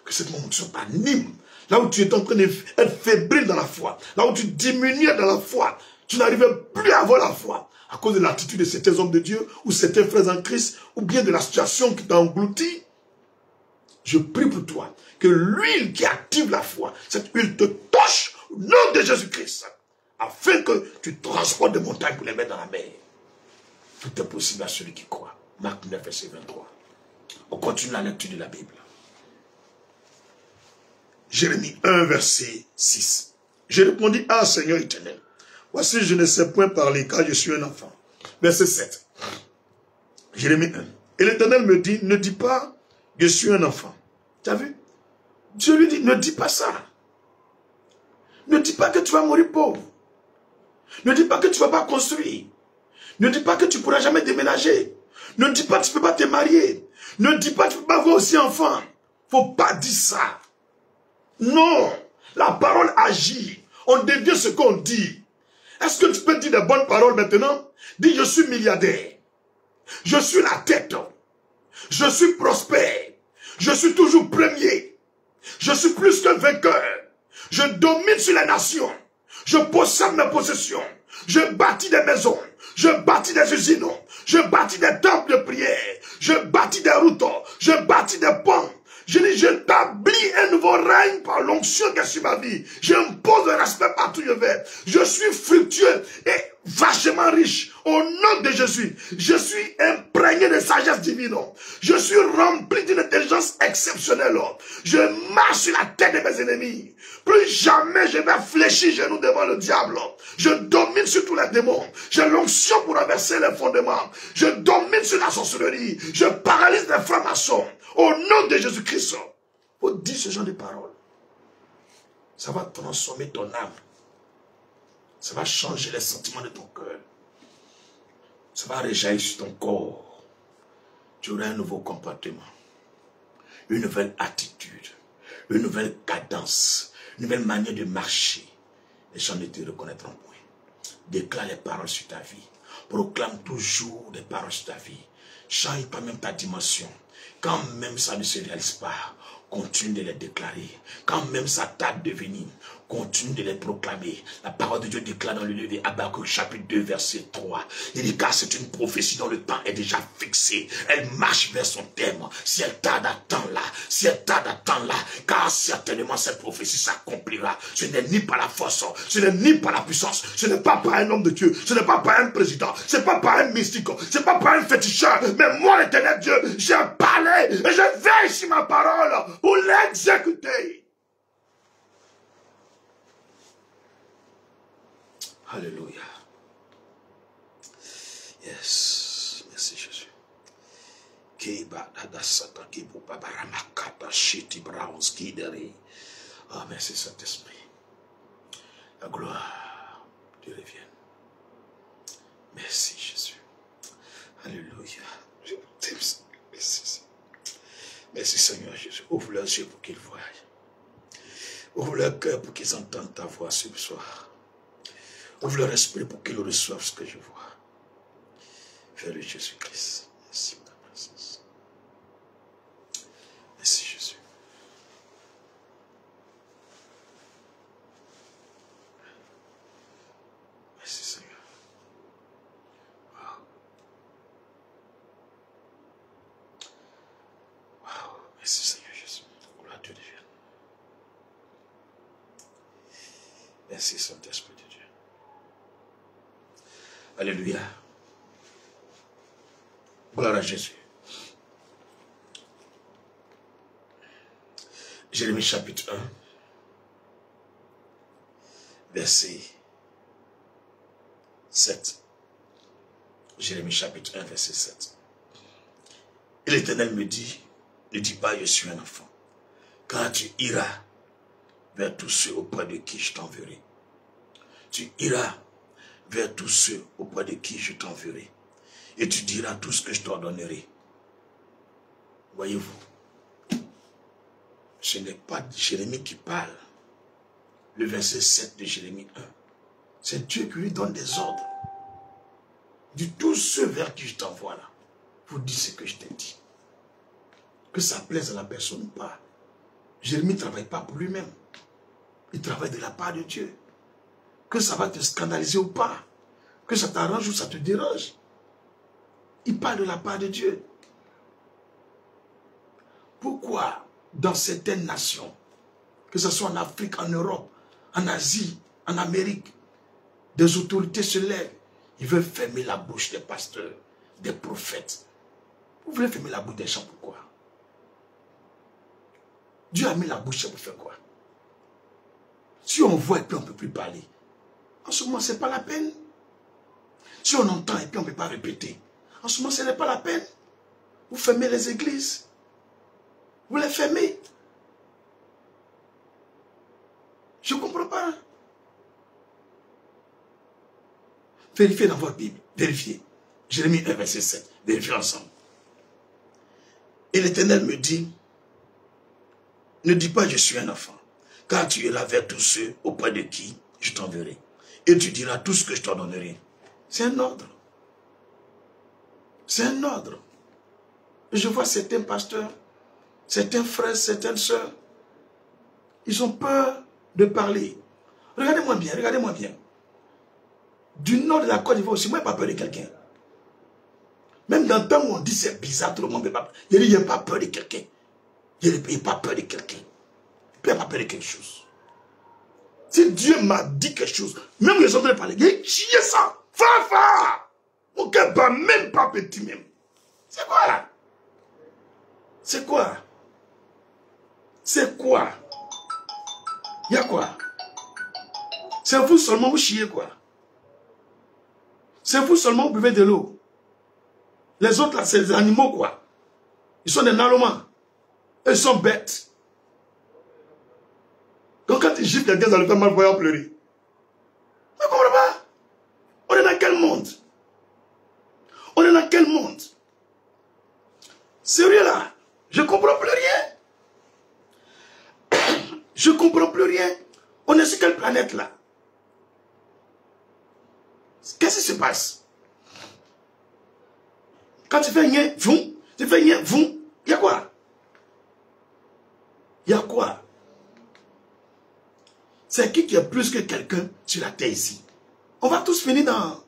S2: Que cette malédiction t'anime. Là où tu es en train d'être fébrile dans la foi. Là où tu diminuais dans la foi. Tu n'arrivais plus à avoir la foi. À cause de l'attitude de certains hommes de Dieu, ou certains frères en Christ, ou bien de la situation qui t'a englouti. Je prie pour toi que l'huile qui active la foi, cette huile te touche au nom de Jésus-Christ, afin que tu transportes des montagnes pour les mettre dans la mer. Tout est possible à celui qui croit. Marc 9, verset 23. On continue la lecture de la Bible. Jérémie 1, verset 6. Je répondis, ah Seigneur éternel, voici je ne sais point parler car je suis un enfant. Verset 7. Jérémie 1. Et l'Éternel me dit, ne dis pas, je suis un enfant. Tu as vu? Dieu lui dit, ne dis pas ça. Ne dis pas que tu vas mourir pauvre. Ne dis pas que tu ne vas pas construire. Ne dis pas que tu ne pourras jamais déménager. Ne dis pas que tu ne peux pas te marier. Ne dis pas que tu ne peux pas avoir aussi enfant. Il ne faut pas dire ça. Non. La parole agit. On devient ce qu'on dit. Est-ce que tu peux dire des bonnes paroles maintenant? Dis, je suis milliardaire. Je suis la tête. Je suis prospère. Je suis toujours premier. Je suis plus qu'un vainqueur. Je domine sur les nations. Je possède mes possessions. Je bâtis des maisons. Je bâtis des usines. Je bâtis des temples de prière. Je bâtis des routes. Je bâtis des ponts. Je dis, j'établis un nouveau règne par l'onction qui est sur ma vie. J'impose le respect partout où je vais. Je suis fructueux et vachement riche. Au nom de Jésus, je suis imprégné de sagesse divine. Je suis rempli d'une intelligence exceptionnelle. Je marche sur la tête de mes ennemis. Plus jamais je vais fléchir genoux devant le diable. Je domine sur tous les démons. J'ai l'onction pour renverser les fondements. Je domine sur la sorcellerie. Je paralyse les francs-maçons. Au nom de Jésus-Christ. Il faut dire ce genre de paroles. Ça va transformer ton âme. Ça va changer les sentiments de ton cœur. Ça va réjaillir sur ton corps. Tu auras un nouveau comportement. Une nouvelle attitude. Une nouvelle cadence. Une nouvelle manière de marcher. Les gens ne te reconnaîtront point. Déclare les paroles sur ta vie. Proclame toujours des paroles sur ta vie. Change pas même ta dimension. Quand même ça ne se réalise pas, continue de les déclarer. Quand même ça tarde de venir, continue de les proclamer. La parole de Dieu déclare dans le livre d'Habakkuk chapitre 2 verset 3. Il dit car c'est une prophétie dont le temps est déjà fixé. Elle marche vers son terme. Si elle tarde, attends-la. Si elle tarde, attends-la. Car certainement cette prophétie s'accomplira. Ce n'est ni par la force, ce n'est ni par la puissance. Ce n'est pas par un homme de Dieu. Ce n'est pas par un président. Ce n'est pas par un mystique. Ce n'est pas par un féticheur. Mais moi, l'éternel Dieu, j'ai parlé et je veille sur ma parole pour l'exécuter. Alléluia. Yes. Merci Jésus. Oh, merci Saint-Esprit. La gloire te revienne. Merci Jésus. Alléluia. Je t'aime. Merci. Merci Seigneur Jésus. Ouvre leurs yeux pour qu'ils voient. Ouvre leur cœur pour qu'ils entendent ta voix ce soir. Ouvre leur esprit pour qu'ils reçoivent ce que je vois. Fais-le Jésus-Christ. Merci pour ta présence. Merci Jésus. Merci Seigneur. Wow. Wow. Merci Seigneur Jésus. Gloire à Dieu devienne. Merci Saint-Esprit de Dieu. Alléluia. Gloire à Jésus. Jérémie chapitre 1, verset 7. Jérémie chapitre 1, verset 7. Et l'Éternel me dit, ne dis pas, je suis un enfant, car tu iras vers tous ceux auprès de qui je t'enverrai. Tu iras vers tous ceux auprès de qui je t'enverrai. Et tu diras tout ce que je t'ordonnerai. Voyez-vous, ce n'est pas Jérémie qui parle. Le verset 7 de Jérémie 1. C'est Dieu qui lui donne des ordres. Dis tous ceux vers qui je t'envoie là. Vous dites ce que je t'ai dit. Que ça plaise à la personne ou pas. Jérémie ne travaille pas pour lui-même. Il travaille de la part de Dieu. Que ça va te scandaliser ou pas, que ça t'arrange ou ça te dérange, il parle de la part de Dieu. Pourquoi dans certaines nations, que ce soit en Afrique, en Europe, en Asie, en Amérique, des autorités se lèvent, ils veulent fermer la bouche des pasteurs, des prophètes. Vous voulez fermer la bouche des gens, pourquoi? Dieu a mis la bouche pour faire quoi? Si on voit et puis on ne peut plus parler, en ce moment, ce n'est pas la peine. Si on entend et puis on ne peut pas répéter, en ce moment, ce n'est pas la peine. Vous fermez les églises. Vous les fermez. Je ne comprends pas. Vérifiez dans votre Bible. Vérifiez. Jérémie 1, verset 7. Vérifiez ensemble. Et l'Éternel me dit, ne dis pas je suis un enfant, car tu es là vers tous ceux auprès de qui je t'enverrai. Et tu diras tout ce que je t'ordonnerai. C'est un ordre. C'est un ordre. Je vois certains pasteurs, certains frères, certaines sœurs, ils ont peur de parler. Regardez-moi bien, regardez-moi bien. Du nord de la Côte d'Ivoire aussi, moi, je n'ai pas peur de quelqu'un. Même dans le temps où on dit c'est bizarre, tout le monde ne peut pas. Il n'y a pas peur de quelqu'un. Il n'y a pas peur de quelqu'un. Il n'y a pas peur de quelque chose. Si Dieu m'a dit quelque chose, même les autres ne parler, il chie ça. Fafa! Mon cœur bat même pas petit même. C'est quoi là? C'est quoi? C'est quoi? Il y a quoi? C'est vous seulement vous chiez quoi? C'est vous seulement vous buvez de l'eau. Les autres là, c'est des animaux quoi. Ils sont des nalomans. Ils sont bêtes. Donc quand ils giflent quelqu'un dans le fait malvoyant pleurer. Mais comprends pas? On est dans quel monde? On est dans quel monde? Sérieux là? Je ne comprends plus rien. Je ne comprends plus rien. On est sur quelle planète là? Qu'est-ce qui se passe? Quand tu fais rien, vous, tu fais rien, vous, il y a quoi? Il y a quoi? C'est qui est plus que quelqu'un sur la terre ici? On va tous finir dans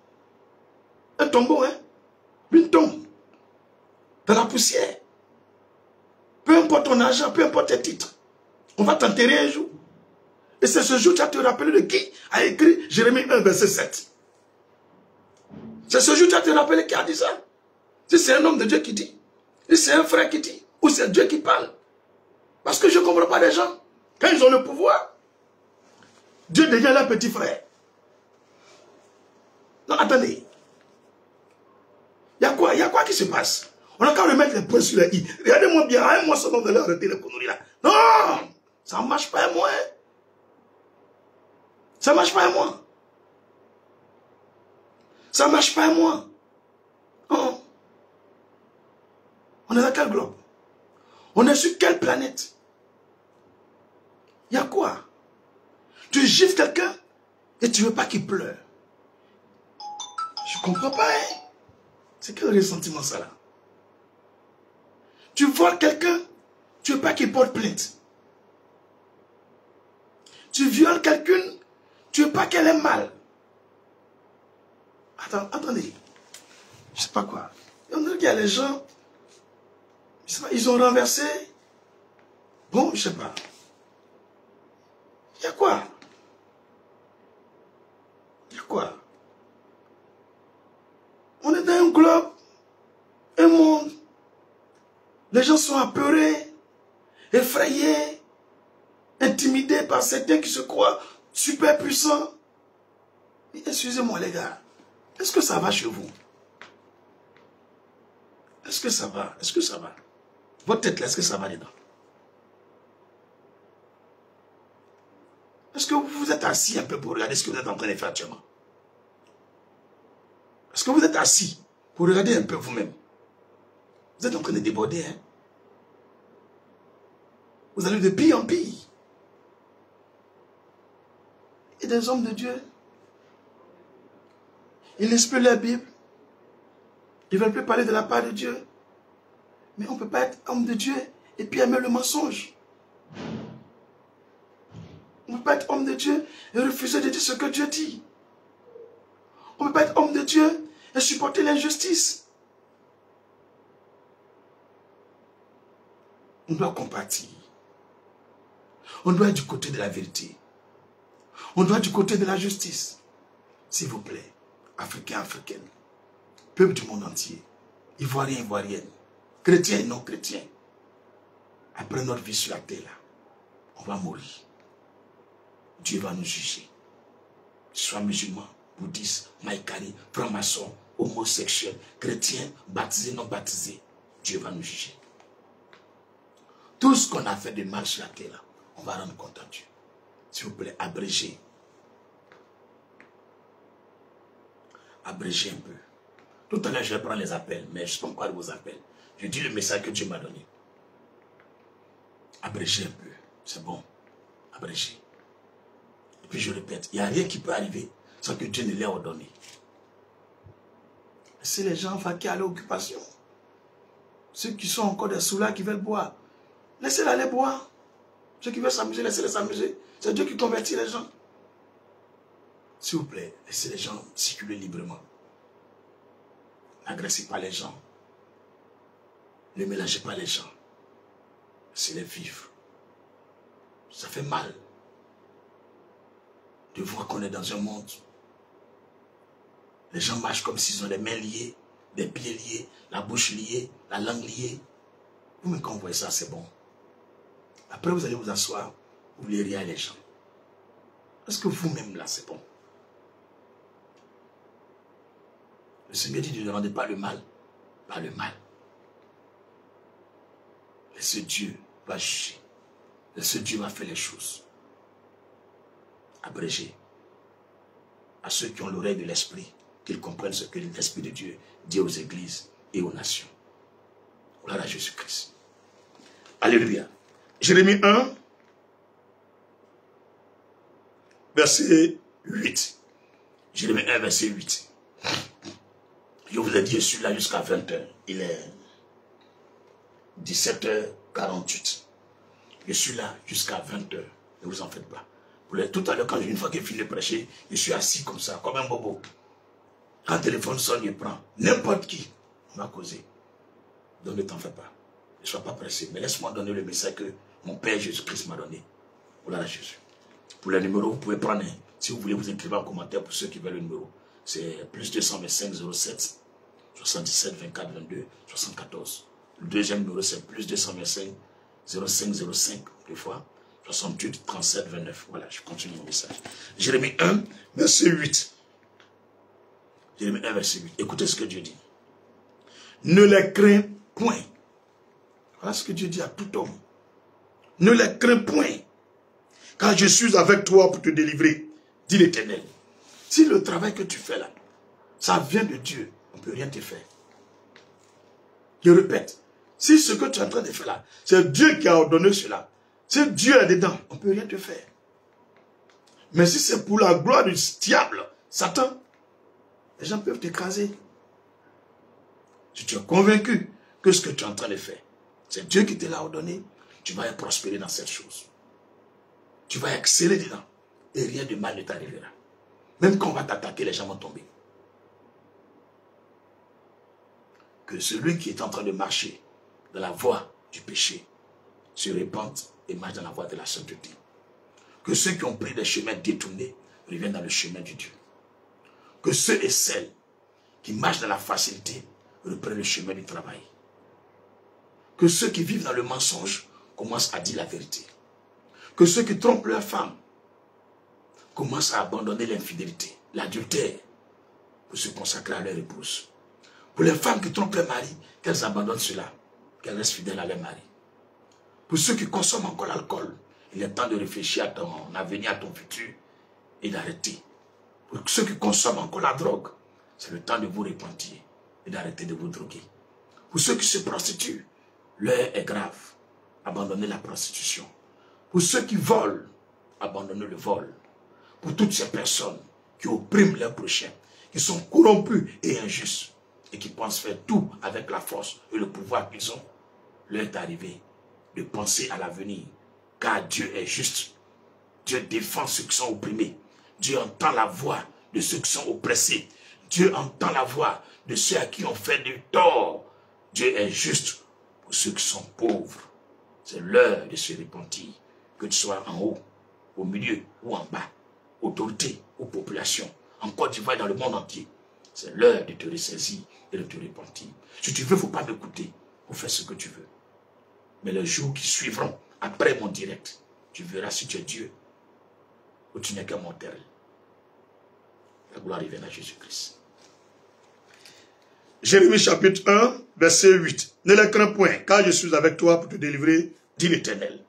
S2: un tombeau, hein? Une tombe. Dans la poussière. Peu importe ton argent, peu importe tes titres. On va t'enterrer un jour. Et c'est ce jour que tu vas te rappeler de qui a écrit Jérémie 1, verset 7. C'est ce jour que tu vas te rappeler qui a dit ça. Si c'est un homme de Dieu qui dit, si c'est un frère qui dit, ou c'est Dieu qui parle. Parce que je ne comprends pas les gens. Quand ils ont le pouvoir, Dieu devient leur petit frère. Non, attendez. Il y a quoi? Il y a quoi qui se passe? On a qu'à remettre les points sur les i. Regardez-moi bien, à un mois seulement de leur arrêter les conneries là. Non! Ça ne marche pas à moi. Ça ne marche pas à moi. Ça ne marche pas à moi. Non. On est dans quel globe? On est sur quelle planète? Il y a quoi? Tu gifles quelqu'un et tu ne veux pas qu'il pleure. Je ne comprends pas, hein? C'est quel ressentiment ça là? Tu voles quelqu'un, tu ne veux pas qu'il porte plainte. Tu violes quelqu'un, tu ne veux pas qu'elle ait mal. Attendez. Je ne sais pas quoi. Il y a les gens, je sais pas, ils ont renversé. Bon, je ne sais pas. Il y a quoi? Il y a quoi? On est dans un globe, un monde. Les gens sont apeurés, effrayés, intimidés par certains qui se croient super puissants. Mais excusez-moi les gars, est-ce que ça va chez vous? Est-ce que ça va? Est-ce que ça va? Votre tête là, est-ce que ça va dedans? Est-ce que vous êtes assis un peu pour regarder ce que vous êtes en train de faire actuellement? Est-ce que vous êtes assis pour regarder un peu vous-même? Vous êtes en train de déborder, hein? Vous allez de pire en pire. Et des hommes de Dieu, ils lisent plus la Bible. Ils ne veulent plus parler de la part de Dieu. Mais on ne peut pas être homme de Dieu et puis aimer le mensonge. peut pas être homme de Dieu et refuser de dire ce que Dieu dit. On ne peut pas être homme de Dieu et supporter l'injustice. On doit compatir. On doit être du côté de la vérité. On doit être du côté de la justice. S'il vous plaît, Africains, Africaines, peuple du monde entier, Ivoiriens, Ivoiriennes, chrétiens et non chrétiens, après notre vie sur la terre, là, on va mourir. Dieu va nous juger. Soit musulman, bouddhiste, maïkari, franc-maçon, homosexuel, chrétien, baptisé, non baptisé, Dieu va nous juger. Tout ce qu'on a fait de mal sur la terre, là, on va rendre compte à Dieu. S'il vous plaît, abrégez. Abrégez un peu. Tout à l'heure, je vais prendre les appels, mais je ne sais pas encore vos appels. Je dis le message que Dieu m'a donné. Abrégez un peu. C'est bon. Abrégez. Et puis je répète, il n'y a rien qui peut arriver sans que Dieu ne l'ait ordonné. C'est les gens vaqués à l'occupation. Ceux qui sont encore des soulards qui veulent boire. Laissez-les aller boire. Ceux qui veulent s'amuser, laissez-les s'amuser. C'est Dieu qui convertit les gens. S'il vous plaît, laissez les gens circuler librement. N'agressez pas les gens. Ne mélangez pas les gens. Laissez-les vivre. Ça fait mal de voir qu'on est dans un monde. Les gens marchent comme s'ils ont les mains liées, les pieds liés, la bouche liée, la langue liée. Vous-même quand vous voyez ça, c'est bon. Après, vous allez vous asseoir, vous voulez rire les gens. Est-ce que vous-même là, c'est bon? Le Seigneur dit, ne rendez pas le mal par le mal. Et ce Dieu va juger. Et ce Dieu va faire les choses. Abrégé. À ceux qui ont l'oreille de l'esprit, qu'ils comprennent ce que l'Esprit de Dieu dit aux églises et aux nations. Gloire à Jésus-Christ. Alléluia. Jérémie 1, verset 8. Jérémie 1, verset 8. Je vous ai dit, je suis là jusqu'à 20h. Il est 17h48. Je suis là jusqu'à 20h. Ne vous en faites pas. Tout à l'heure, une fois que j'ai fini de prêcher, je suis assis comme ça, comme un bobo. Quand le téléphone sonne, je prends. N'importe qui, on va causer. Donc ne t'en fais pas. Ne sois pas pressé. Mais laisse-moi donner le message que mon Père Jésus-Christ m'a donné. Voilà Jésus. Pour le numéro, vous pouvez prendre. Si vous voulez, vous écrivez en commentaire pour ceux qui veulent le numéro. C'est plus 225 07 77 24 22 74. Le deuxième numéro, c'est plus 225 05 05 deux fois 68 37 29. Voilà, je continue mon message. Jérémie 1, verset 8. Jérémie 1, verset 8. Écoutez ce que Dieu dit. Ne les crains point. Voilà ce que Dieu dit à tout homme. Ne les crains point, car je suis avec toi pour te délivrer, dit l'Éternel. Si le travail que tu fais là, ça vient de Dieu, on ne peut rien te faire. Je répète, si ce que tu es en train de faire là, c'est Dieu qui a ordonné cela, si Dieu est dedans, on ne peut rien te faire. Mais si c'est pour la gloire du diable, Satan, les gens peuvent t'écraser. Si tu es convaincu que ce que tu es en train de faire, c'est Dieu qui te l'a ordonné, tu vas prospérer dans cette chose. Tu vas exceller dedans. Et rien de mal ne t'arrivera. Même quand on va t'attaquer, les gens vont tomber. Que celui qui est en train de marcher dans la voie du péché se répande et marche dans la voie de la sainteté. Que ceux qui ont pris des chemins détournés reviennent dans le chemin du Dieu. Que ceux et celles qui marchent dans la facilité reprennent le chemin du travail. Que ceux qui vivent dans le mensonge commencent à dire la vérité. Que ceux qui trompent leurs femmes commencent à abandonner l'infidélité, l'adultère, pour se consacrer à leur épouse. Pour les femmes qui trompent leur mari, qu'elles abandonnent cela, qu'elles restent fidèles à leur mari. Pour ceux qui consomment encore l'alcool, il est temps de réfléchir à ton avenir, à ton futur et d'arrêter. Pour ceux qui consomment encore la drogue, c'est le temps de vous repentir et d'arrêter de vous droguer. Pour ceux qui se prostituent, l'heure est grave. Abandonnez la prostitution. Pour ceux qui volent, abandonnez le vol. Pour toutes ces personnes qui oppriment leurs prochains, qui sont corrompus et injustes, et qui pensent faire tout avec la force et le pouvoir qu'ils ont, l'heure est arrivée de penser à l'avenir, car Dieu est juste.
S1: Dieu défend ceux qui sont opprimés. Dieu entend la voix de ceux qui sont oppressés. Dieu entend la voix de ceux à qui on fait du tort. Dieu est juste pour ceux qui sont pauvres. C'est l'heure de se repentir. Que tu sois en haut, au milieu ou en bas, autorité ou population, en Côte d'Ivoire et dans le monde entier. C'est l'heure de te ressaisir et de te repentir. Si tu veux, il ne faut pas m'écouter pour faire ce que tu veux. Mais les jours qui suivront, après mon direct, tu verras si tu es Dieu ou tu n'es qu'un mortel. La gloire revienne à Jésus-Christ.
S2: Jérémie chapitre 1, verset 8. Ne les crains point, car je suis avec toi pour te délivrer, dit l'Éternel.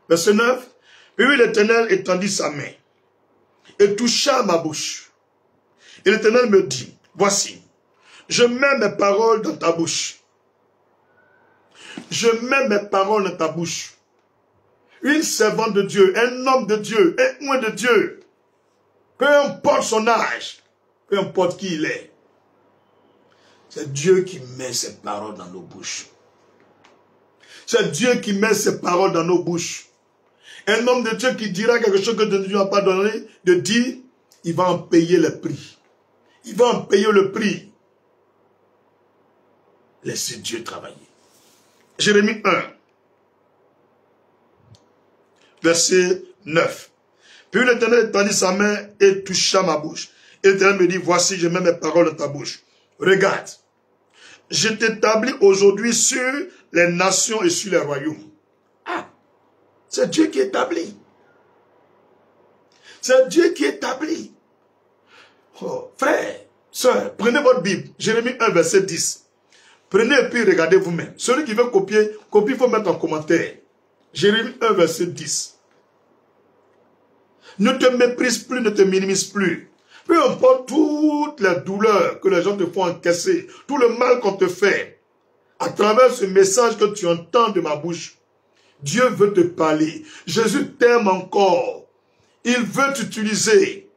S2: Verset 9. Puis l'Éternel étendit sa main et toucha ma bouche. Et l'Éternel me dit, voici, je mets mes paroles dans ta bouche. Je mets mes paroles dans ta bouche. Une servante de Dieu, un homme de Dieu, un oint de Dieu, peu importe son âge, peu importe qui il est, c'est Dieu qui met ses paroles dans nos bouches. C'est Dieu qui met ses paroles dans nos bouches. Un homme de Dieu qui dira quelque chose que Dieu n'a pas donné, de dire, il va en payer le prix. Il va en payer le prix. Laissez Dieu travailler. Jérémie 1, verset 9. Puis l'Éternel étendit sa main et toucha ma bouche. Et l'Éternel me dit, voici, je mets mes paroles dans ta bouche. Regarde, je t'établis aujourd'hui sur les nations et sur les royaumes. Ah, c'est Dieu qui établit. C'est Dieu qui établit. Oh, frère, soeur, prenez votre Bible, Jérémie 1, verset 10. Prenez et puis regardez vous-même. Celui qui veut copier, copie, il faut mettre en commentaire. Jérémie 1, verset 10. Ne te méprise plus, ne te minimise plus. Peu importe toutes les douleurs que les gens te font encaisser, tout le mal qu'on te fait, à travers ce message que tu entends de ma bouche, Dieu veut te parler. Jésus t'aime encore. Il veut t'utiliser.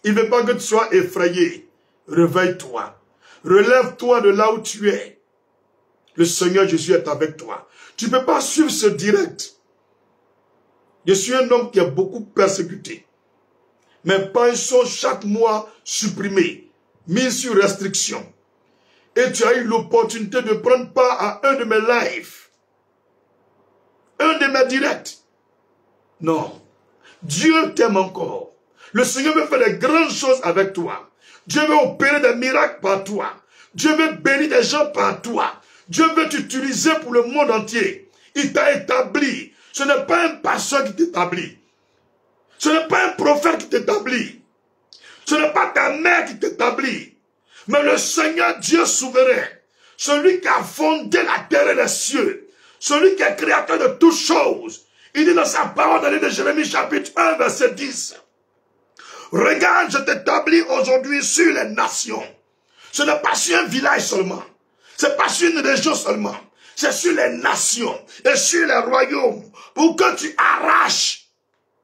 S2: Il ne veut pas que tu sois effrayé. Réveille-toi. Relève-toi de là où tu es. Le Seigneur Jésus est avec toi. Tu ne peux pas suivre ce direct. Je suis un homme qui a beaucoup persécuté. Mes pensions chaque mois supprimées, mises sur restriction. Et tu as eu l'opportunité de prendre part à un de mes lives. Un de mes directs. Non. Dieu t'aime encore. Le Seigneur veut faire des grandes choses avec toi. Dieu veut opérer des miracles par toi. Dieu veut bénir des gens par toi. Dieu veut t'utiliser pour le monde entier. Il t'a établi. Ce n'est pas un pasteur qui t'établit. Ce n'est pas un prophète qui t'établit. Ce n'est pas ta mère qui t'établit. Mais le Seigneur Dieu souverain. Celui qui a fondé la terre et les cieux. Celui qui est créateur de toutes choses. Il dit dans sa parole dans le livre de Jérémie chapitre 1 verset 10. Regarde, je t'établis aujourd'hui sur les nations. Ce n'est pas sur un village seulement. Ce n'est pas sur une région seulement. C'est sur les nations et sur les royaumes. Pour que tu arraches.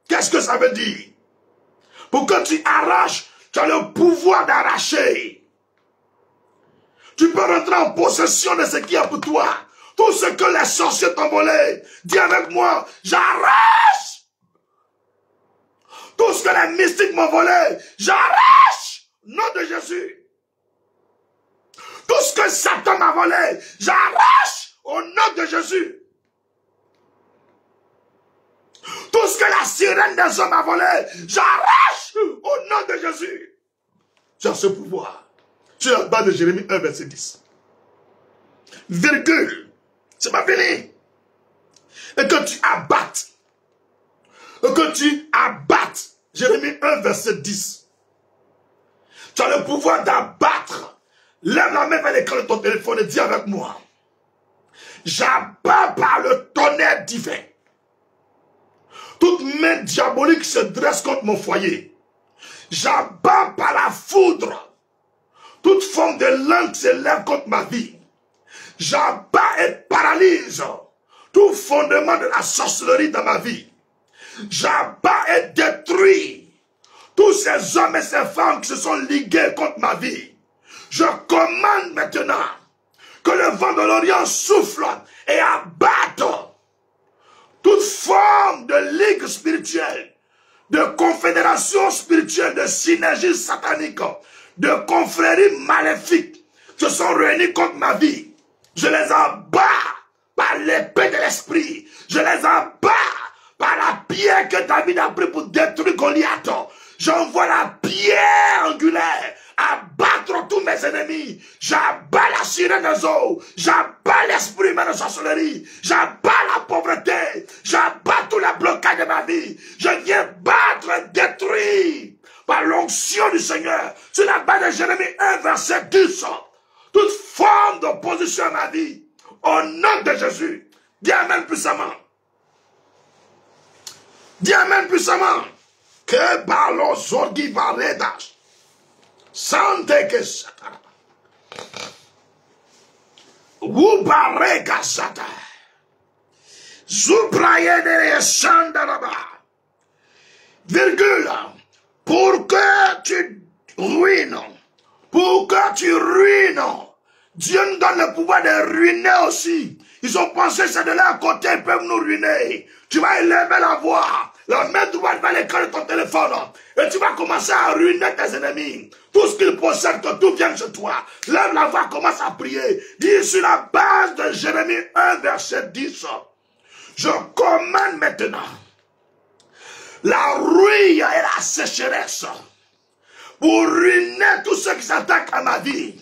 S2: Qu'est-ce que ça veut dire? Pour que tu arraches, tu as le pouvoir d'arracher. Tu peux rentrer en possession de ce qui est pour toi. Tout ce que les sorciers t'ont volé. Dis avec moi, j'arrache. Tout ce que les mystiques m'ont volé, j'arrache. Nom de Jésus. Tout ce que Satan m'a volé, j'arrache au nom de Jésus. Tout ce que la sirène des hommes a volé, j'arrache au nom de Jésus. Tu as ce pouvoir. Tu es la base de Jérémie 1, verset 10. Virgule. C'est pas fini. Et que tu abattes. Et que tu abattes. Jérémie 1, verset 10. Tu as le pouvoir d'abattre. Lève la main vers l'écran de ton téléphone et dis avec moi. J'abats par le tonnerre divin. Toute main diabolique se dresse contre mon foyer. J'abats par la foudre. Toute forme de langue s'élève contre ma vie. J'abats et paralyse tout fondement de la sorcellerie dans ma vie. J'abats et détruis tous ces hommes et ces femmes qui se sont ligués contre ma vie. Je commande maintenant que le vent de l'Orient souffle et abatte toute forme de ligue spirituelle de confédération spirituelle, de synergie satanique, de confréries maléfiques se sont réunis contre ma vie. Je les abats par l'épée de l'esprit. Je les abats par la pierre que David a pris pour détruire Goliath. J'envoie la pierre angulaire à battre tous mes ennemis. J'abats la sirène des eaux. J'abats l'esprit humain de sorcellerie. J'abats la pauvreté. J'abats tous les blocages de ma vie. Je viens battre et détruire par l'onction du Seigneur. Sur la base de Jérémie 1, verset 10. Toute forme d'opposition à ma vie. Au nom de Jésus. Dis amen puissamment. Dis amen puissamment. Que balo zorgi varedas. Sante que satara. Wubarega sata. Zubraye de chandaraba. Virgule. Pour que tu ruines. Pour que tu ruines. Dieu nous donne le pouvoir de ruiner aussi. Ils ont pensé que c'est de là à côté, ils peuvent nous ruiner. Tu vas élever la voix. La main droite va l'écran de ton téléphone. Et tu vas commencer à ruiner tes ennemis. Tout ce qu'ils possèdent, que tout vient de toi. Lève la voix, commence à prier. Dis sur la base de Jérémie 1, verset 10. Je commande maintenant la rouille et la sécheresse pour ruiner tous ceux qui s'attaquent à ma vie.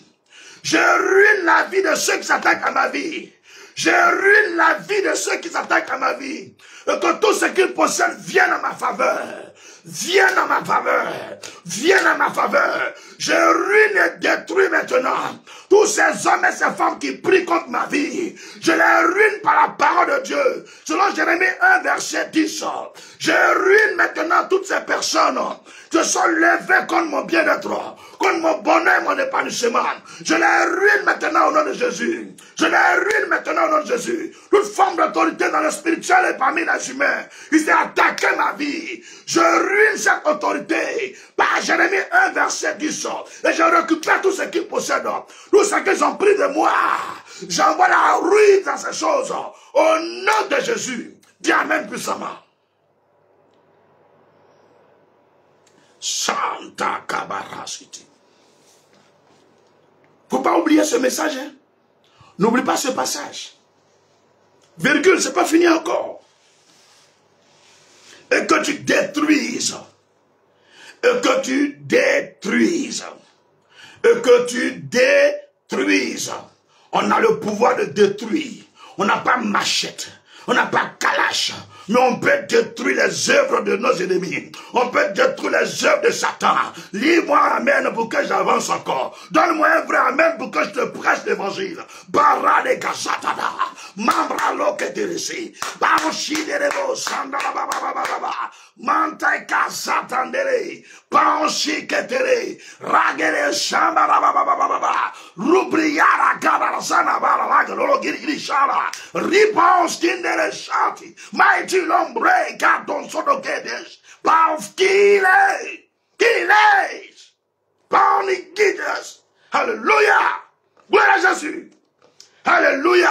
S2: Je ruine la vie de ceux qui s'attaquent à ma vie. Je ruine la vie de ceux qui s'attaquent à ma vie. Et que tout ce qu'ils possèdent vienne à ma faveur. Vienne à ma faveur. Vienne à ma faveur. Je ruine et détruis maintenant tous ces hommes et ces femmes qui prient contre ma vie. Je les ruine par la parole de Dieu. Selon Jérémie 1, verset 10. Je ruine maintenant toutes ces personnes qui sont levées contre mon bien-être, contre mon bonheur, mon épanouissement. Je les ruine maintenant au nom de Jésus. Je les ruine maintenant au nom de Jésus. Toute forme d'autorité dans le spirituel et parmi les humains, ils s'est attaqué ma vie. Je ruine cette autorité par Jérémie 1, verset 10. Et je récupère tout ce qu'ils possèdent, tout ce qu'ils ont pris de moi. J'envoie la ruine dans ces choses. Au nom de Jésus. Dis amen puissamment. Santa Kabarasiti. Faut pas oublier ce message. Hein? N'oublie pas ce passage. Virgule, c'est pas fini encore. Et que tu détruises. Et que tu détruises. Et que tu détruises. On a le pouvoir de détruire. On n'a pas machette. On n'a pas calache. Mais on peut détruire les œuvres de nos ennemis. On peut détruire les œuvres de Satan. Lis-moi amen pour que j'avance encore. Donne-moi un vrai amen pour que je te prêche l'évangile. Barade Gazatada. Mambralo Keteresi. Baroshidebo Sandarababababa. Mantai Kazatandere. Baroshi Ketere. Ragere Shambarababababa. Rubriara Gabarazana Baraga Lolo Giri Shara. Ripons Kindere Shati. Mighty l'ombre, car ton sono guedes, parce qu'il est, par les guides. Alléluia, gloire à Jésus. Alléluia,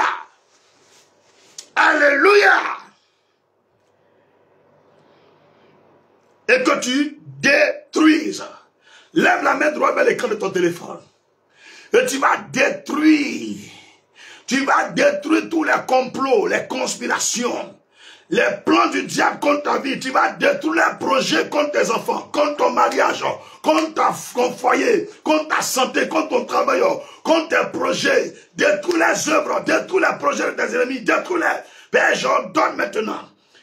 S2: alléluia. Et que tu détruises. Lève la main droite vers l'écran de ton téléphone. Et tu vas détruire. Tu vas détruire tous les complots, les conspirations. Les plans du diable contre ta vie, tu vas détruire les projets contre tes enfants, contre ton mariage, contre ton foyer, contre ta santé, contre ton travail, contre tes projets. Détruis les œuvres, détruis les projets de tes ennemis, détruis-les. Père, j'ordonne maintenant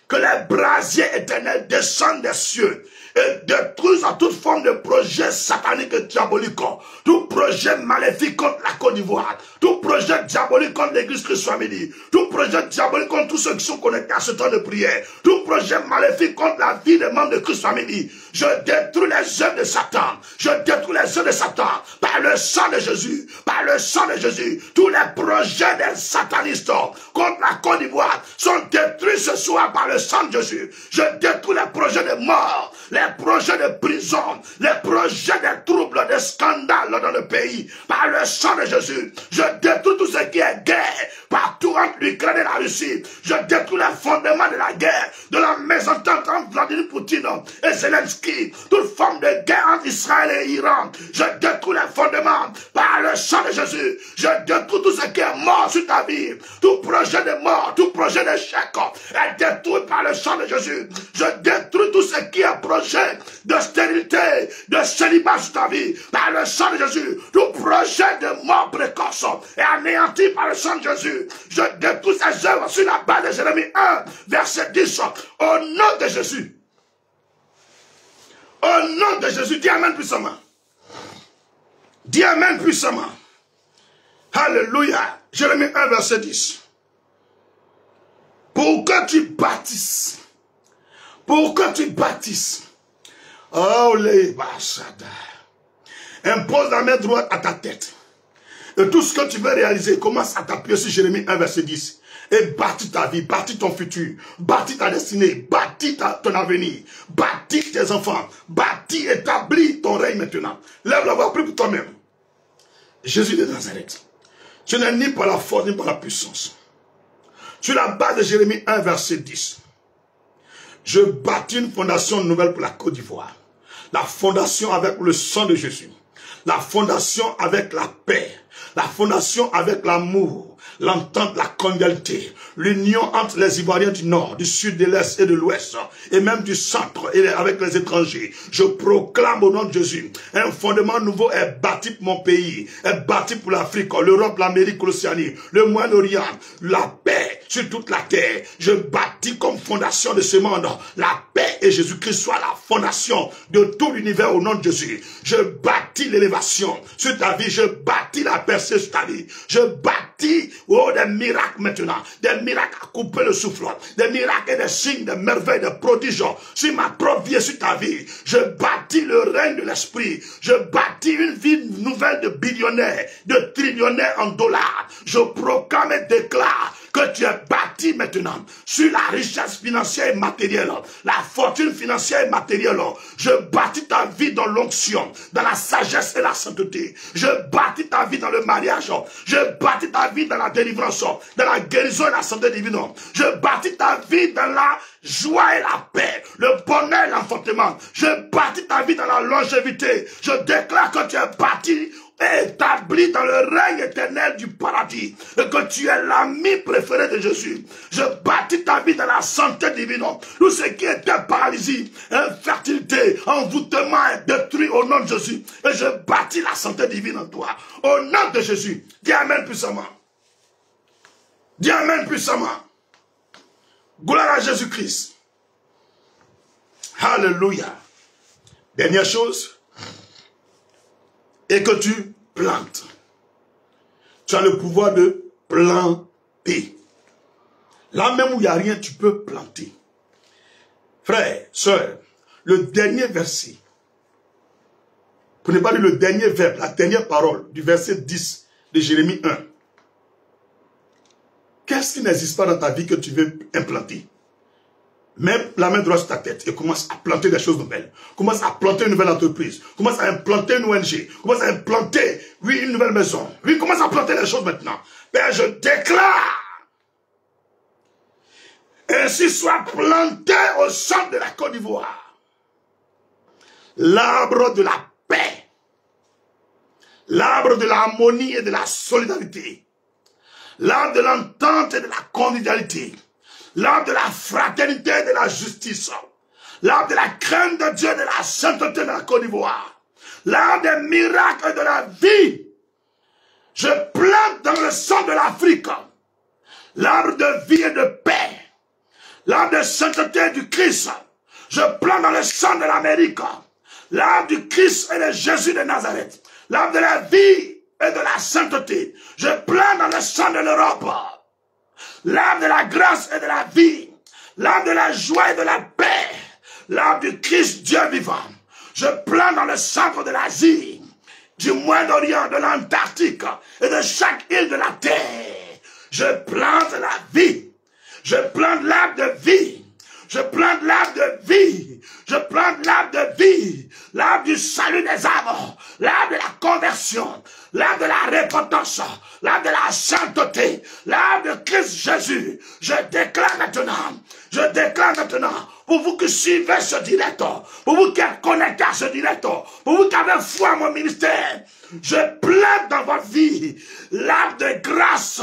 S2: que les brasiers éternels descendent des cieux et détruisent toute forme de projet satanique et diabolique, tout projet maléfique contre la Côte d'Ivoire, tout projet diabolique contre l'église Christ soit béni, tout projet diabolique contre tous ceux qui sont connectés à ce temps de prière, tout projet maléfique contre la vie des membres de Christ soit béni. Je détruis les œuvres de Satan, je détruis les œuvres de Satan par le sang de Jésus, par le sang de Jésus. Tous les projets des satanistes contre la Côte d'Ivoire sont détruits ce soir par le sang de Jésus. Je détruis les projets de mort. les projets de prison, les projets de troubles, de scandales dans le pays, par le sang de Jésus, je détruis tout ce qui est guerre, partout entre l'Ukraine et la Russie, je détruis les fondements de la guerre, de la mésentente entre Vladimir Poutine et Zelensky, toute forme de guerre entre Israël et Iran, je détruis les fondements, par le sang de Jésus, je détruis tout ce qui est mort sur ta vie, tout projet de mort, tout projet d'échec, est détruit par le sang de Jésus, je détruis tout ce qui est projet de stérilité, de célibat sur ta vie, par le sang de Jésus, tout projet de mort précoce est anéanti par le sang de Jésus, je détruis ces œuvres sur la base de Jérémie 1, verset 10, au nom de Jésus. Au nom de Jésus, dis amen puissamment. Dis amen puissamment. Alléluia. Jérémie 1, verset 10. Pour que tu bâtisses. Pour que tu bâtisses. Oh, les bachada. Impose la main droite à ta tête. Et tout ce que tu veux réaliser, commence à t'appuyer sur Jérémie 1, verset 10. Et bâtis ta vie, bâtis ton futur, bâtis ta destinée, bâtis ton avenir, bâtis tes enfants, bâtis, établis ton règne maintenant. Lève la voix, prie pour toi-même. Jésus de Nazareth, tu n'es ni par la force ni par la puissance. Sur la base de Jérémie 1, verset 10, je bâtis une fondation nouvelle pour la Côte d'Ivoire. La fondation avec le sang de Jésus. La fondation avec la paix. La fondation avec l'amour. L'entente, la convivialité, l'union entre les Ivoiriens du Nord, du Sud, de l'Est et de l'Ouest, et même du Centre, et avec les étrangers. Je proclame au nom de Jésus, un fondement nouveau est bâti pour mon pays, est bâti pour l'Afrique, l'Europe, l'Amérique, l'Océanie, le Moyen-Orient, la paix sur toute la terre. Je bâtis comme fondation de ce monde, la paix et Jésus-Christ soit la fondation de tout l'univers au nom de Jésus. Je bâtis l'élévation sur ta vie, je bâtis la percée sur ta vie, je bâtis des miracles maintenant, des miracles à couper le souffle, des miracles et des signes, des merveilles, des prodiges sur ma propre vie et sur ta vie. Je bâtis le règne de l'esprit, je bâtis une vie nouvelle de billionnaire, de trillionnaire en dollars. Je proclame et déclare que tu es bâti maintenant sur la richesse financière et matérielle, la fortune financière et matérielle. Je bâtis ta vie dans l'onction, dans la sagesse et la sainteté. Je bâtis ta vie dans le mariage. Je bâtis ta vie dans la délivrance, dans la guérison et la santé divine. Je bâtis ta vie dans la joie et la paix, le bonheur et l'enfantement. Je bâtis ta vie dans la longévité. Je déclare que tu es bâti établi dans le règne éternel du paradis, et que tu es l'ami préféré de Jésus. Je bâtis ta vie dans la santé divine. Tout ce qui était paralysie, infertilité, envoûtement est détruit au nom de Jésus. Et je bâtis la santé divine en toi. Au nom de Jésus. Dis amen puissamment. Dis amen puissamment. Gloire à Jésus-Christ. Alléluia. Dernière chose. Et que tu plantes. Tu as le pouvoir de planter. Là même où il n'y a rien, tu peux planter. Frère, soeur, le dernier verset, pour ne pas dire le dernier verbe, la dernière parole du verset 10 de Jérémie 1. Qu'est-ce qui n'existe pas dans ta vie que tu veux implanter? Mets la main droite sur ta tête et commence à planter des choses nouvelles. Commence à planter une nouvelle entreprise. Commence à implanter une ONG. Commence à implanter, oui, une nouvelle maison. Oui, commence à planter les choses maintenant. Père, je déclare. Ainsi soit planté au centre de la Côte d'Ivoire l'arbre de la paix. L'arbre de l'harmonie et de la solidarité. L'arbre de l'entente et de la convivialité. L'arbre de la fraternité et de la justice. L'arbre de la crainte de Dieu et de la sainteté de la Côte d'Ivoire. L'arbre des miracles et de la vie. Je plante dans le sang de l'Afrique l'arbre de vie et de paix. L'arbre de sainteté du Christ. Je plante dans le sang de l'Amérique l'arbre du Christ et de Jésus de Nazareth. L'arbre de la vie et de la sainteté. Je plante dans le sang de l'Europe l'arbre de la grâce et de la vie, l'arbre de la joie et de la paix, l'arbre du Christ Dieu vivant. Je plante dans le centre de l'Asie, du Moyen-Orient, de l'Antarctique et de chaque île de la terre. Je plante la vie, je plante l'arbre de vie, Je prends l'arbre de vie. Je prends l'arbre de vie. L'arbre du salut des âmes. L'arbre de la conversion. L'arbre de la repentance. L'arbre de la sainteté. L'arbre de Christ Jésus. Je déclare maintenant. Je déclare maintenant. Pour vous qui suivez ce direct. Pour vous qui êtes connectés à ce direct. Pour vous qui avez foi à mon ministère. Je plante dans votre vie l'arbre de grâce,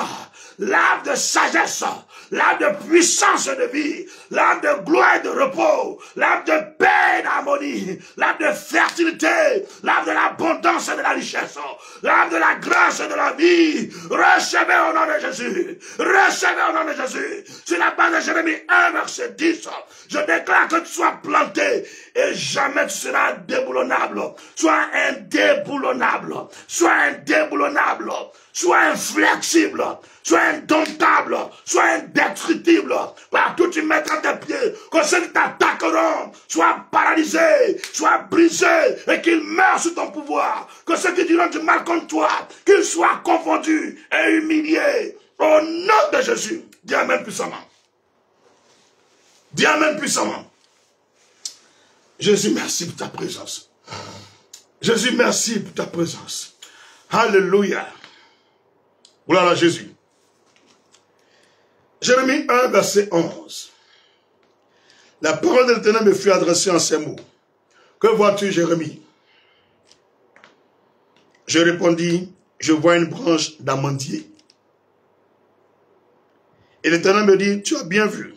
S2: l'arbre de sagesse, l'arbre de puissance de vie, l'arbre de gloire et de repos, l'arbre de paix et d'harmonie, l'arbre de fertilité, l'arbre de l'abondance et de la richesse, l'arbre de la grâce et de la vie. Recevez au nom de Jésus. Recevez au nom de Jésus. Sur la base de Jérémie 1, verset 10, je déclare que tu sois planté et jamais tu seras déboulonnable. Sois indéboulonnable. Sois indéboulonnable. Sois inflexible. Sois indomptable. Sois indestructible. Partout tu mettras tes pieds. Que ceux qui t'attaqueront soient paralysés, soient brisés et qu'ils meurent sous ton pouvoir. Que ceux qui diront du mal contre toi, qu'ils soient confondus et humiliés. Au nom de Jésus. Dis amen puissamment. Dis amen puissamment. Jésus, merci pour ta présence. Jésus, merci pour ta présence. Alléluia. Gloire à Jésus. Jérémie 1, verset 11. La parole de l'Éternel me fut adressée en ces mots. Que vois-tu, Jérémie? Je répondis, je vois une branche d'amandier. Et l'Éternel me dit, tu as bien vu,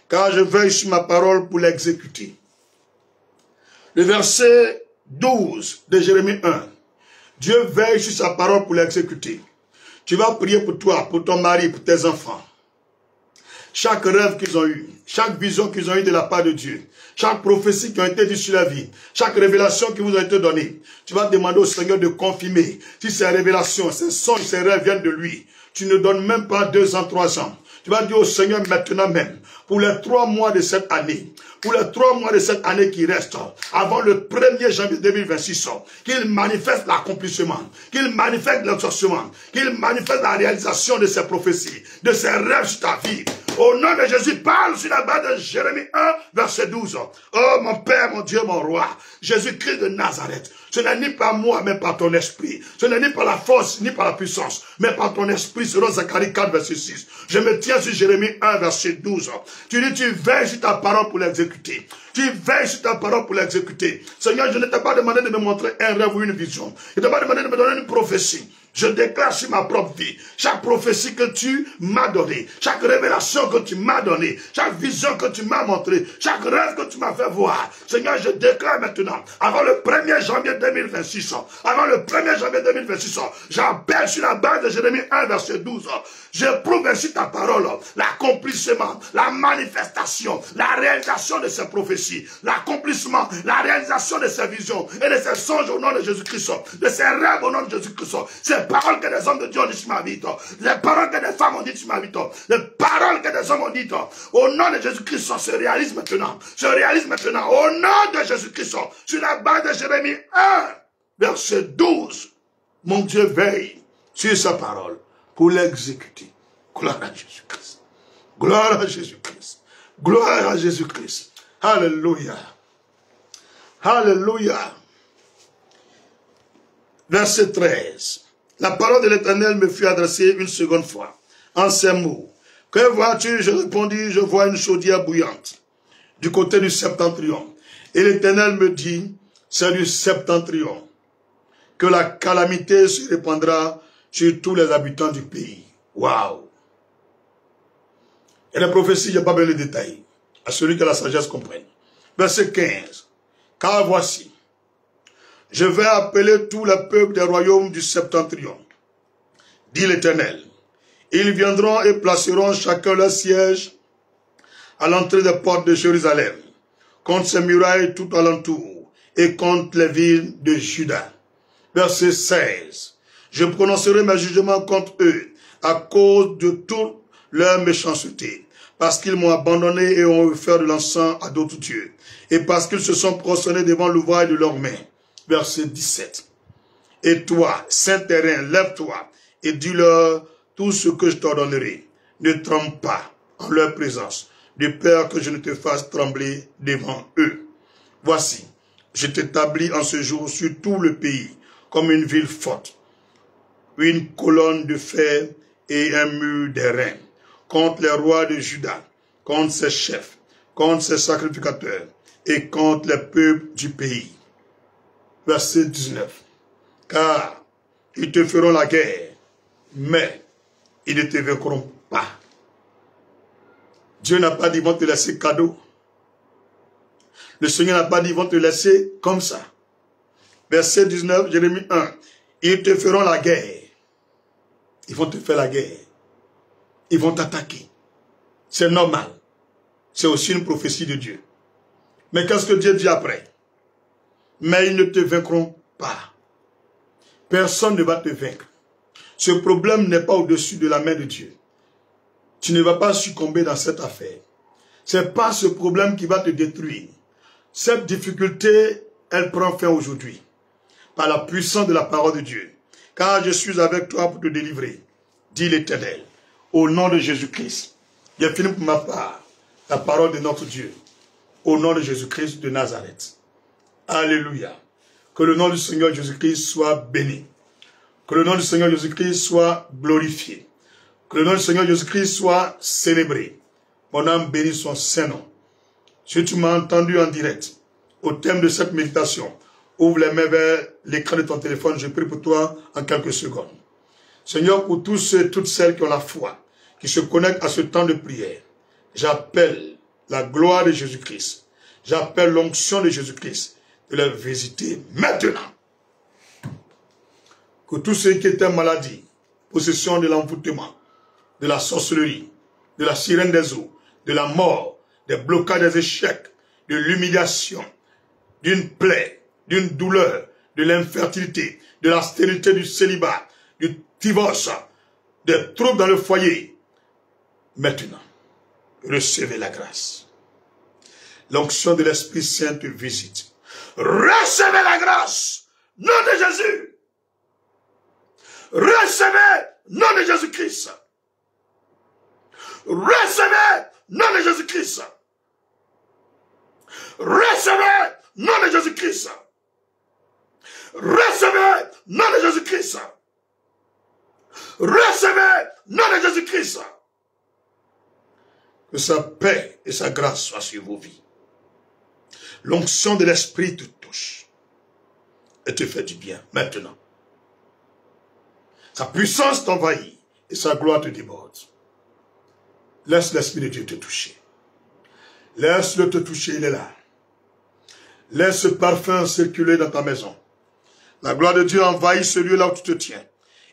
S2: car je veille sur ma parole pour l'exécuter. Le verset 12 de Jérémie 1. Dieu veille sur sa parole pour l'exécuter. Tu vas prier pour toi, pour ton mari, pour tes enfants. Chaque rêve qu'ils ont eu, chaque vision qu'ils ont eu de la part de Dieu, chaque prophétie qui a été dite sur la vie, chaque révélation qui vous a été donnée, tu vas demander au Seigneur de confirmer si ces révélations, ces songes, ces rêves viennent de lui. Tu ne donnes même pas 2 ans, 3 ans. Tu vas dire au Seigneur maintenant même, pour les 3 mois de cette année, pour les 3 mois de cette année qui reste, avant le 1er janvier 2026, qu'il manifeste l'accomplissement, qu'il manifeste l'exaucement, qu'il manifeste la réalisation de ses prophéties, de ses rêves sur ta vie. Au nom de Jésus, parle sur la base de Jérémie 1, verset 12. Oh mon Père, mon Dieu, mon Roi, Jésus-Christ de Nazareth, ce n'est ni par moi, mais par ton esprit. Ce n'est ni par la force, ni par la puissance, mais par ton esprit, selon Zacharie 4, verset 6. Je me tiens sur Jérémie 1, verset 12. Tu dis, tu veilles sur ta parole pour l'exécuter. Tu veilles sur ta parole pour l'exécuter. Seigneur, je ne t'ai pas demandé de me montrer un rêve ou une vision. Je ne t'ai pas demandé de me donner une prophétie. Je déclare sur ma propre vie, chaque prophétie que tu m'as donnée, chaque révélation que tu m'as donnée, chaque vision que tu m'as montrée, chaque rêve que tu m'as fait voir. Seigneur, je déclare maintenant, avant le 1er janvier 2026, avant le 1er janvier 2026, j'appelle sur la base de Jérémie 1, verset 12, j'éprouve ainsi ta parole, l'accomplissement, la manifestation, la réalisation de ces prophéties, l'accomplissement, la réalisation de ces visions et de ces songes au nom de Jésus-Christ, de ces rêves au nom de Jésus-Christ. Ces paroles que des hommes de Dieu ont dit sur ma vie, les paroles que des femmes ont dit sur ma vie, les paroles que des hommes ont dit, au nom de Jésus-Christ, se réalise maintenant. Se réalise maintenant. Au nom de Jésus-Christ, sur la base de Jérémie 1, verset 12, mon Dieu veille sur sa parole pour l'exécuter. Gloire à Jésus-Christ. Gloire à Jésus-Christ. Gloire à Jésus-Christ. Alléluia. Alléluia. Verset 13. La parole de l'Éternel me fut adressée une seconde fois, en ces mots. Que vois-tu? Je répondis, je vois une chaudière bouillante, du côté du septentrion. Et l'Éternel me dit, c'est du septentrion, que la calamité se répandra sur tous les habitants du pays. Waouh! Et la prophétie, il n'y a pas besoin de détails, à celui que la sagesse comprenne. Verset 15. Car voici, je vais appeler tout le peuple des royaumes du septentrion, dit l'Éternel. Ils viendront et placeront chacun leur siège à l'entrée des portes de Jérusalem, contre ses murailles tout alentour, et contre les villes de Juda. Verset 16. Je prononcerai mes jugements contre eux, à cause de toute leur méchanceté, parce qu'ils m'ont abandonné et ont offert de l'encens à d'autres dieux, et parce qu'ils se sont prosternés devant l'ouvrage de leurs mains. Verset 17. Et toi, Saint-Terrain, lève-toi et dis-leur tout ce que je t'ordonnerai. Ne trempe pas en leur présence. de peur que je ne te fasse trembler devant eux. Voici, je t'établis en ce jour sur tout le pays comme une ville forte, une colonne de fer et un mur d'airain, contre les rois de Juda, contre ses chefs, contre ses sacrificateurs et contre les peuples du pays. Verset 19. Car ils te feront la guerre, mais ils ne te vaincront pas. Dieu n'a pas dit, ils vont te laisser cadeau. Le Seigneur n'a pas dit, ils vont te laisser comme ça. Verset 19, Jérémie 1. Ils te feront la guerre. Ils vont te faire la guerre. Ils vont t'attaquer. C'est normal. C'est aussi une prophétie de Dieu. Mais qu'est-ce que Dieu dit après? Mais ils ne te vaincront pas. Personne ne va te vaincre. Ce problème n'est pas au-dessus de la main de Dieu. Tu ne vas pas succomber dans cette affaire. Ce n'est pas ce problème qui va te détruire. Cette difficulté, elle prend fin aujourd'hui. Par la puissance de la parole de Dieu. Car je suis avec toi pour te délivrer, dit l'Éternel. Au nom de Jésus-Christ. J'ai fini pour ma part la parole de notre Dieu. Au nom de Jésus-Christ de Nazareth. Alléluia. Que le nom du Seigneur Jésus-Christ soit béni. Que le nom du Seigneur Jésus-Christ soit glorifié. Que le nom du Seigneur Jésus-Christ soit célébré. Mon âme bénit son saint nom. Si tu m'as entendu en direct, au thème de cette méditation, ouvre les mains vers l'écran de ton téléphone, je prie pour toi en quelques secondes. Seigneur, pour tous ceux et toutes celles qui ont la foi, qui se connectent à ce temps de prière, j'appelle la gloire de Jésus-Christ. J'appelle l'onction de Jésus-Christ de les visiter maintenant. Que tous ceux qui étaient maladie, possession de l'envoûtement, de la sorcellerie, de la sirène des eaux, de la mort, des blocages des échecs, de l'humiliation, d'une plaie, d'une douleur, de l'infertilité, de la stérilité du célibat, du divorce, des troubles dans le foyer. Maintenant, recevez la grâce. L'onction de l'Esprit Saint te visite. Recevez la grâce. Nom de Jésus. Recevez. Nom de Jésus-Christ. Recevez. Nom de Jésus-Christ. Recevez. Nom de Jésus-Christ. Recevez. Nom de Jésus-Christ. Recevez. Nom de Jésus-Christ. Que sa paix et sa grâce soient sur vos vies. L'onction de l'Esprit te touche et te fait du bien maintenant. Sa puissance t'envahit et sa gloire te déborde. Laisse l'Esprit de Dieu te toucher. Laisse-le te toucher, il est là. Laisse ce parfum circuler dans ta maison. La gloire de Dieu envahit ce lieu là où tu te tiens.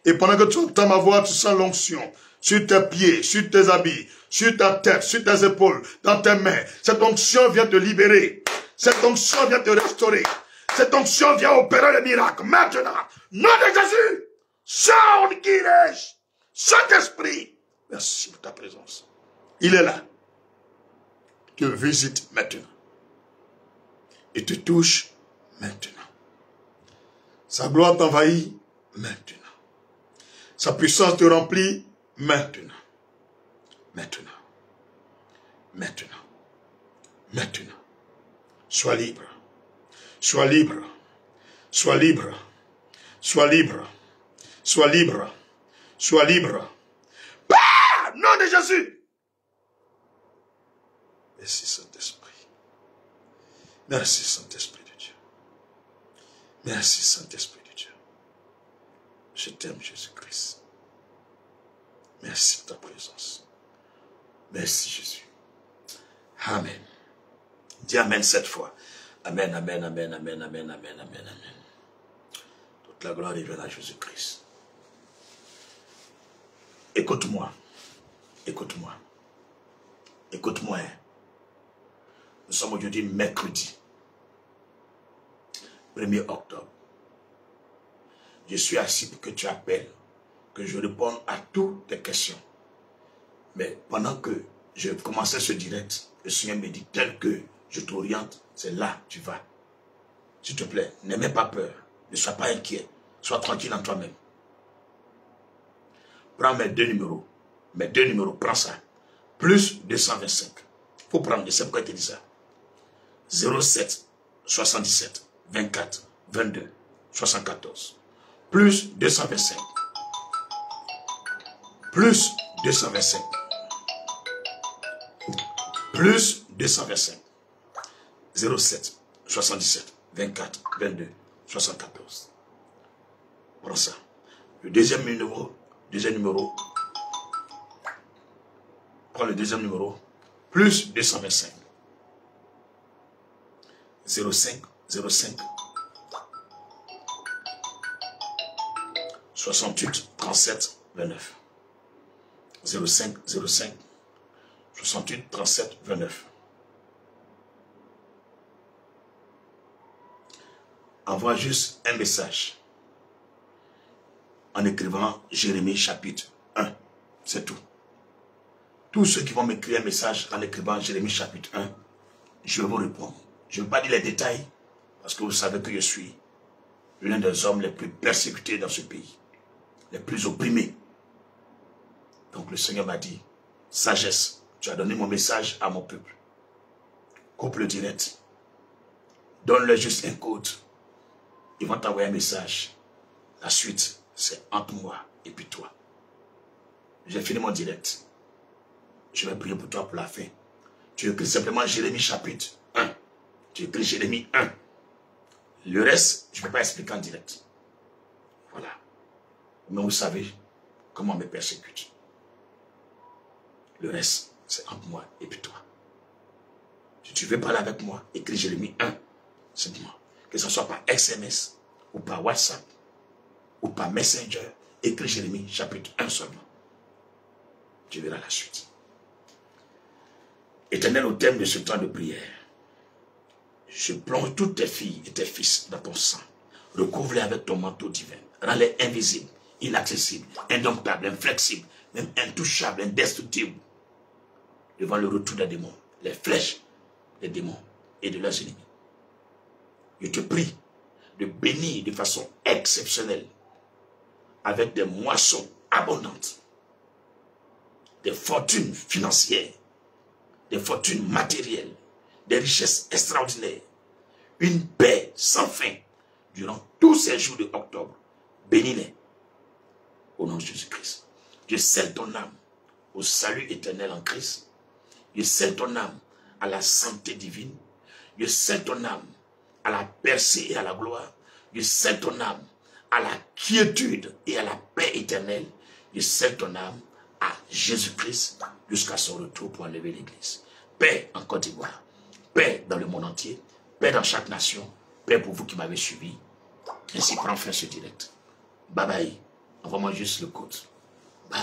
S2: Et pendant que tu entends ma voix, tu sens l'onction sur tes pieds, sur tes habits, sur ta tête, sur tes épaules, dans tes mains. Cette onction vient te libérer. Cette onction vient te restaurer. Cette onction vient opérer le miracle. Maintenant, nom de Jésus, sors de guérison. Saint-Esprit, merci pour ta présence. Il est là. Te visite maintenant. Et te touche maintenant. Sa gloire t'envahit maintenant. Sa puissance te remplit maintenant. Maintenant. Maintenant. Maintenant. Sois libre. Sois libre. Sois libre. Sois libre. Sois libre. Sois libre. Par nom de Jésus. Merci Saint-Esprit. Merci Saint-Esprit de Dieu. Merci Saint-Esprit de Dieu. Je t'aime Jésus-Christ. Merci pour ta présence. Merci Jésus. Amen. Dis Amen 7 fois. Amen, Amen, Amen, Amen, Amen, Amen, Amen, Amen. Toute la gloire revienne à Jésus-Christ. Écoute-moi. Écoute-moi. Écoute-moi. Nous sommes aujourd'hui mercredi. 1er octobre. Je suis assis pour que tu appelles, que je réponde à toutes tes questions. Mais pendant que je commençais ce direct, le Seigneur me dit, tel que je t'oriente, c'est là que tu vas. S'il te plaît, n'aie pas peur, ne sois pas inquiet, sois tranquille en toi-même. Prends mes deux numéros, prends ça. Plus 225,
S1: faut prendre, c'est pourquoi il te dit ça. 07 77 24 22 74 plus 225 plus 225 plus 225 07 77 24 22 74. Prends ça. Le deuxième numéro, prends le deuxième numéro, plus 225 05 05 68 37 29 05 05 68 37 29. Envoie juste un message en écrivant Jérémie chapitre 1. C'est tout. Tous ceux qui vont m'écrire un message en écrivant Jérémie chapitre 1, je vais vous répondre. Je ne vais pas dire les détails, parce que vous savez que je suis l'un des hommes les plus persécutés dans ce pays, les plus opprimés. Donc le Seigneur m'a dit, sagesse, tu as donné mon message à mon peuple. Couple direct, donne-leur juste un code. Ils vont t'envoyer un message. La suite, c'est entre moi et puis toi. J'ai fini mon direct. Je vais prier pour toi pour la fin. Tu écris simplement Jérémie chapitre 1. Tu écris Jérémie 1. Le reste, je ne vais pas expliquer en direct. Voilà. Mais vous savez comment on me persécute. Le reste, c'est entre moi et puis toi. Si tu veux parler avec moi, écris Jérémie 1. Simplement. Que ce soit par SMS, ou par WhatsApp, ou par Messenger, écris Jérémie chapitre 1 seulement. Tu verras la suite. Éternel, au thème de ce temps de prière, je plonge toutes tes filles et tes fils dans ton sang. Recouvre-les avec ton manteau divin. Rends-les invisibles, inaccessibles, indomptables, inflexibles, même intouchables, indestructibles. Devant le retour des démons, les flèches des démons et de leurs ennemis. Je te prie de bénir de façon exceptionnelle avec des moissons abondantes, des fortunes financières, des fortunes matérielles, des richesses extraordinaires, une paix sans fin durant tous ces jours de octobre. Bénis-les au nom de Jésus-Christ. Je scelle ton âme au salut éternel en Christ. Je scelle ton âme à la santé divine. Je scelle ton âme à la percée et à la gloire. Je scelle ton âme à la quiétude et à la paix éternelle. Je scelle ton âme à Jésus-Christ jusqu'à son retour pour enlever l'Église. Paix en Côte d'Ivoire, paix dans le monde entier, paix dans chaque nation, paix pour vous qui m'avez suivi. Ainsi prend fin ce direct. Bye bye. Envoie-moi juste le code. Bye.